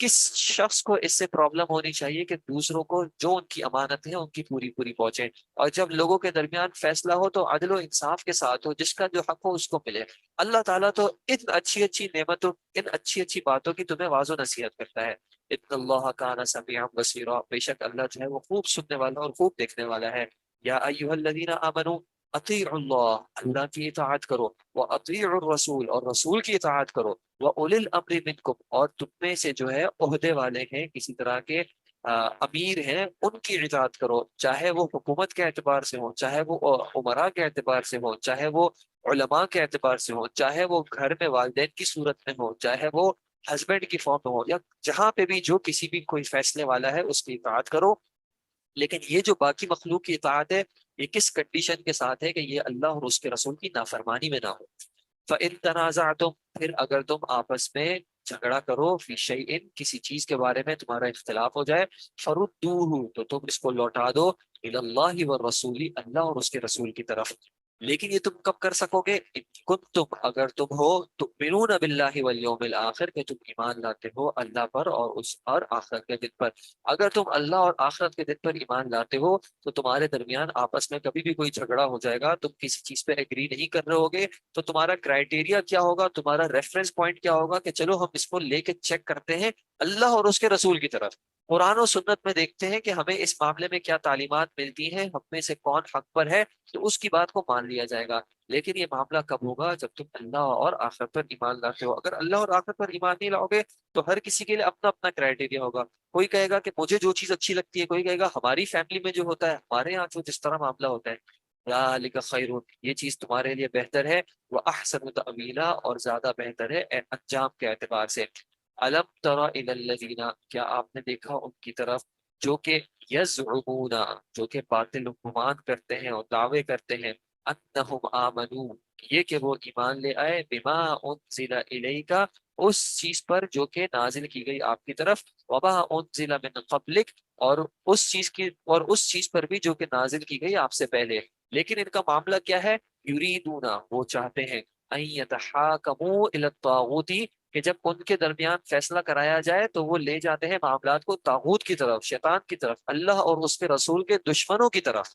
کس شخص کو اس سے پرابلم ہونی چاہیے کہ دوسروں کو جو ان کی امانت ہے ان کی پوری پوری پہنچے؟ اور جب لوگوں کے درمیان فیصلہ ہو تو عدل و انصاف کے ساتھ ہو، جس کا جو حق ہو اس کو ملے۔ اللہ تعالیٰ تو ان اچھی اچھی نعمتوں، ان اچھی اچھی باتوں کی تمہیں واض و نصیحت کرتا ہے۔ ان اللہ کان سمیعا بصیرا، بے شک اللہ جو ہے وہ خوب سننے والا اور خوب دیکھنے والا ہے۔ یا ایھا الذین آمنوا، اطیعوا اللہ، اللہ کی اطاعت کرو، واطیعوا الرسول، اور رسول کی اطاعت کرو، وَأُولِي الْأَمْرِ مِنْكُمْ، اور تم میں سے جو ہے عہدے والے ہیں، کسی طرح کے امیر ہیں، ان کی اطاعت کرو، چاہے وہ حکومت کے اعتبار سے ہوں، چاہے وہ عمراء کے اعتبار سے ہوں، چاہے وہ علماء کے اعتبار سے ہوں، چاہے وہ گھر میں والدین کی صورت میں ہو، چاہے وہ ہسبینڈ کی فارم میں ہو، یا جہاں پہ بھی جو کسی بھی کوئی فیصلے والا ہے اس کی اطاعت کرو۔ لیکن یہ جو باقی مخلوق کی اطاعت ہے یہ کس کنڈیشن کے ساتھ ہے کہ یہ اللہ اور اس کے رسول کی نافرمانی میں نہ ہو۔ فَإِن تَنَازَعْتُمْ، پھر اگر تم آپس میں جھگڑا کرو، فی شیئن، کسی چیز کے بارے میں تمہارا اختلاف ہو جائے، فَرُدُّوهُ، تو تم اس کو لوٹا دو، الی اللہ والرسول، اللہ اور اس کے رسول کی طرف، لیکن یہ تم کب کر سکو گے؟ ان کنتم، اگر تم ہو تؤمنون باللہ والیوم الآخر، کہ تم ایمان لاتے ہو اللہ پر اور اس اور آخرت کے دن پر۔ اگر تم اللہ اور آخرت کے دن پر ایمان لاتے ہو تو تمہارے درمیان آپس میں کبھی بھی کوئی جھگڑا ہو جائے گا، تم کسی چیز پہ ایگری نہیں کر رہے ہوگے، تو تمہارا کرائٹیریا کیا ہوگا، تمہارا ریفرنس پوائنٹ کیا ہوگا کہ چلو ہم اس کو لے کے چیک کرتے ہیں اللہ اور اس کے رسول کی طرف، قرآن و سنت میں دیکھتے ہیں کہ ہمیں اس معاملے میں کیا تعلیمات ملتی ہیں، ہم میں سے کون حق پر ہے، تو اس کی بات کو مان لیا جائے گا۔ لیکن یہ معاملہ کب ہوگا؟ جب تم اللہ اور آخرت پر ایمان لاتے ہو۔ اگر اللہ اور آخرت پر ایمان نہیں لاؤ گے تو ہر کسی کے لیے اپنا اپنا کرائٹیریا ہوگا، کوئی کہے گا کہ مجھے جو چیز اچھی لگتی ہے، کوئی کہے گا ہماری فیملی میں جو ہوتا ہے، ہمارے یہاں جو جس طرح معاملہ ہوتا ہے، ذالک خیر، یہ چیز تمہارے لیے بہتر ہے، وہ احسن تأویلا، اور زیادہ بہتر ہے انجام کے اعتبار سے۔ الم تر الی الذین، کیا آپ نے دیکھا ان کی طرف جو کہ یزعمون، جو کہ باطل گمان کرتے ہیں اور دعوے کرتے ہیں، انہم آمنو، یہ کہ وہ ایمان لے آئے، بما انزل الیک، اس چیز پر جو کہ نازل کی گئی آپ کی طرف، وما انزل من قبلک، اور اس چیز پر بھی جو کہ نازل کی گئی آپ سے پہلے۔ لیکن ان کا معاملہ کیا ہے؟ یریدون، وہ چاہتے ہیں، ان یتحاکموا الی الطاغوت، کہ جب ان کے درمیان فیصلہ کرایا جائے تو وہ لے جاتے ہیں معاملات کو طاغوت کی طرف، شیطان کی طرف، اللہ اور اس کے رسول کے دشمنوں کی طرف۔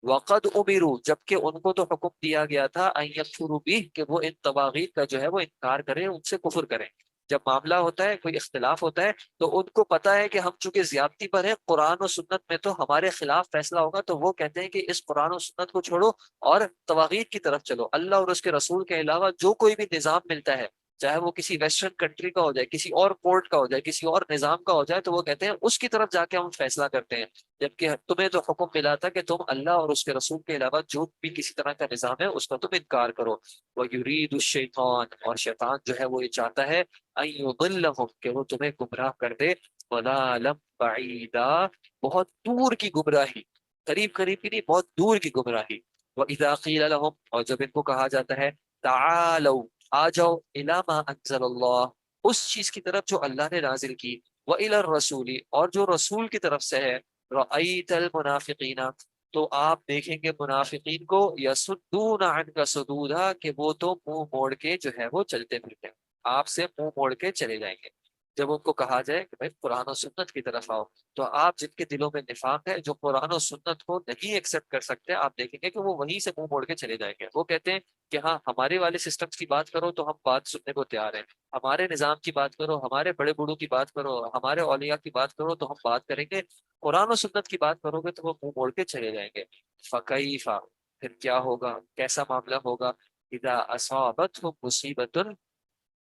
وقد امروا، جبکہ ان کو تو حکم دیا گیا تھا، ان یکفروا بہ، کہ وہ ان طواغیت کا جو ہے وہ انکار کریں، ان سے کفر کریں۔ جب معاملہ ہوتا ہے، کوئی اختلاف ہوتا ہے، تو ان کو پتا ہے کہ ہم چونکہ زیادتی پر ہیں، قرآن و سنت میں تو ہمارے خلاف فیصلہ ہوگا، تو وہ کہتے ہیں کہ اس قرآن و سنت کو چھوڑو اور طواغیت کی طرف چلو، اللہ اور اس کے رسول کے علاوہ جو کوئی بھی نظام ملتا ہے، چاہے وہ کسی ویسٹرن کنٹری کا ہو جائے، کسی اور کورٹ کا ہو جائے، کسی اور نظام کا ہو جائے، تو وہ کہتے ہیں اس کی طرف جا کے ہم فیصلہ کرتے ہیں، جبکہ تمہیں تو حکم ملا تھا کہ تم اللہ اور اس کے رسول کے علاوہ جو بھی کسی طرح کا نظام ہے اس کا تم انکار کرو۔ وَيُرِيدُ الشَّيْطَانُ، اور شیطان جو ہے وہ یہ چاہتا ہے، أَن يُضِلَّهُمْ، کہ وہ تمہیں گمراہ کر دے، ضَلَالًا بَعِيدًا، بہت دور کی گمراہی، قریب قریب کی نہیں، بہت دور کی گمراہی۔ وَإِذَا قِيلَ لَهُمْ، اور جب ان کو کہا جاتا ہے، تعالوا، آ جاؤ، الی ما انزل اللہ، اس چیز کی طرف جو اللہ نے نازل کی، وَإِلَى الرَّسُولِ، اور جو رسول کی طرف سے ہے، رَأَيْتَ الْمُنَافِقِينَ، تو آپ دیکھیں گے منافقین کو، یصدون عنک صدودا، کہ وہ تو منہ موڑ کے جو ہے وہ چلتے پھرتے ہیں، آپ سے منہ موڑ کے چلے جائیں گے۔ جب ان کو کہا جائے کہ بھائی قرآن و سنت کی طرف آؤ، تو آپ جن کے دلوں میں نفاق ہے، جو قرآن و سنت کو نہیں ایکسپٹ کر سکتے، آپ دیکھیں گے کہ وہ وہیں سے منہ موڑ کے چلے جائیں گے۔ وہ کہتے ہیں کہ ہاں ہمارے والے سسٹمز کی بات کرو تو ہم بات سننے کو تیار ہیں، ہمارے نظام کی بات کرو، ہمارے بڑے بوڑھوں کی بات کرو، ہمارے اولیاء کی بات کرو تو ہم بات کریں گے، قرآن و سنت کی بات کرو گے تو وہ منہ موڑ کے چلے جائیں گے۔ فکیفا، پھر کیا ہوگا، کیسا معاملہ ہوگا، اذا اصابتهم مصیبت،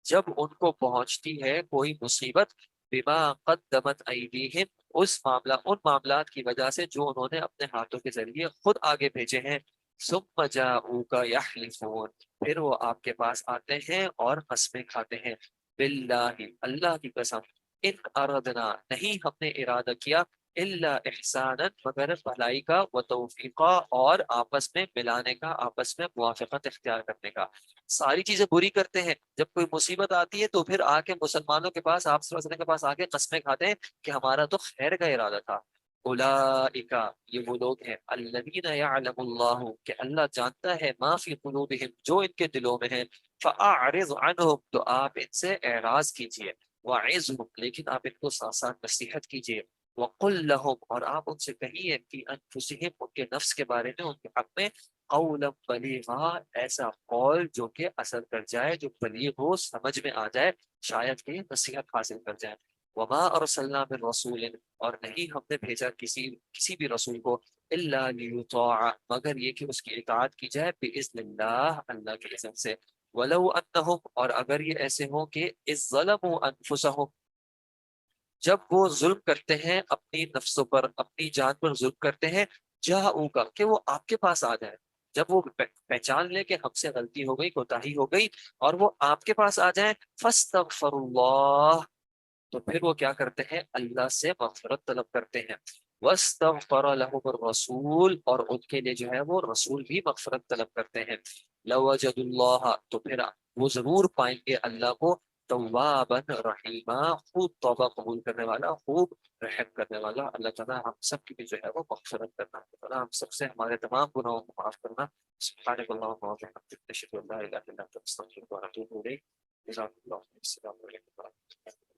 جب ان کو پہنچتی ہے کوئی مصیبت، بما قدمت ایدیہم، اس معاملہ ان معاملات کی وجہ سے جو انہوں نے اپنے ہاتھوں کے ذریعے خود آگے بھیجے ہیں، ثم جاؤک یحلفون، پھر وہ آپ کے پاس آتے ہیں اور قسمیں کھاتے ہیں، باللہ، اللہ کی قسم، ان اردنا، نہیں ہم نے ارادہ کیا، الا احسانا، مگر بھلائی کا، و توفیقا، اور آپس میں ملانے کا، آپس میں موافقت اختیار کرنے کا۔ ساری چیزیں بری کرتے ہیں، جب کوئی مصیبت آتی ہے تو پھر آ کے مسلمانوں کے پاس، آپ صلی اللہ علیہ وسلم کے پاس آ کے قسمیں کھاتے ہیں کہ ہمارا تو خیر کا ارادہ تھا۔ اولئک، یہ وہ لوگ ہیں، الذین یعلم اللہ، کہ اللہ جانتا ہے، ما فی قلوبہم، جو ان کے دلوں میں ہے، فاعرض عنہم، تو آپ ان سے اعراض کیجئے، وعظہم، لیکن آپ ان کو ساتھ ساتھ نصیحت کیجئے، وقل لہم، اور آپ ان سے کہیے، فی انفسہم، ان کے نفس کے بارے میں، ان کے حق میں، قولا بلیغا، ایسا قول جو کہ اثر کر جائے، جو بلیغ ہو، سمجھ میں آ جائے، شاید کہ نصیحت حاصل کر جائے۔ وما ارسلنا من رسول، اور نہیں ہم نے بھیجا کسی بھی رسول کو، الا لیطاع، مگر یہ کہ اس کی اطاعت کی جائے، باذن اللہ، اللہ کے اذن سے۔ ولو انہم، اور اگر یہ ایسے ہوں کہ اذ ظلموا انفسہم، جب وہ ظلم کرتے ہیں اپنی نفسوں پر، اپنی جان پر ظلم کرتے ہیں، جاءوکا، کہ وہ آپ کے پاس آ جائے، جب وہ پہچان لے کہ ہم سے غلطی ہو گئی، کوتاہی ہو گئی، اور وہ آپ کے پاس آ جائیں، فاستغفر اللہ، تو پھر وہ کیا کرتے ہیں، اللہ سے مغفرت طلب کرتے ہیں، واستغفر لهم الرسول، اور ان کے لیے جو ہے وہ رسول بھی مغفرت طلب کرتے ہیں، لوجد اللہ، تو پھر وہ ضرور پائیں گے اللہ کو، توابا رحیما، خوب توبہ قبول کرنے والا، خوب رحم کرنے والا. اللہ تعالیٰ ہم سب کی بھی جو ہے وہ مغفرت کرنا. اللہ تعالیٰ ہم سب سے ہمارے تمام گناہوں کو معاف کرنا. سبحانک اللہم وبحمدک، نشہد ان لا الہ الا انت، نستغفرک ونتوب الیک. جزاک اللہ خیر. السلام علیکم ورحمۃ اللہ.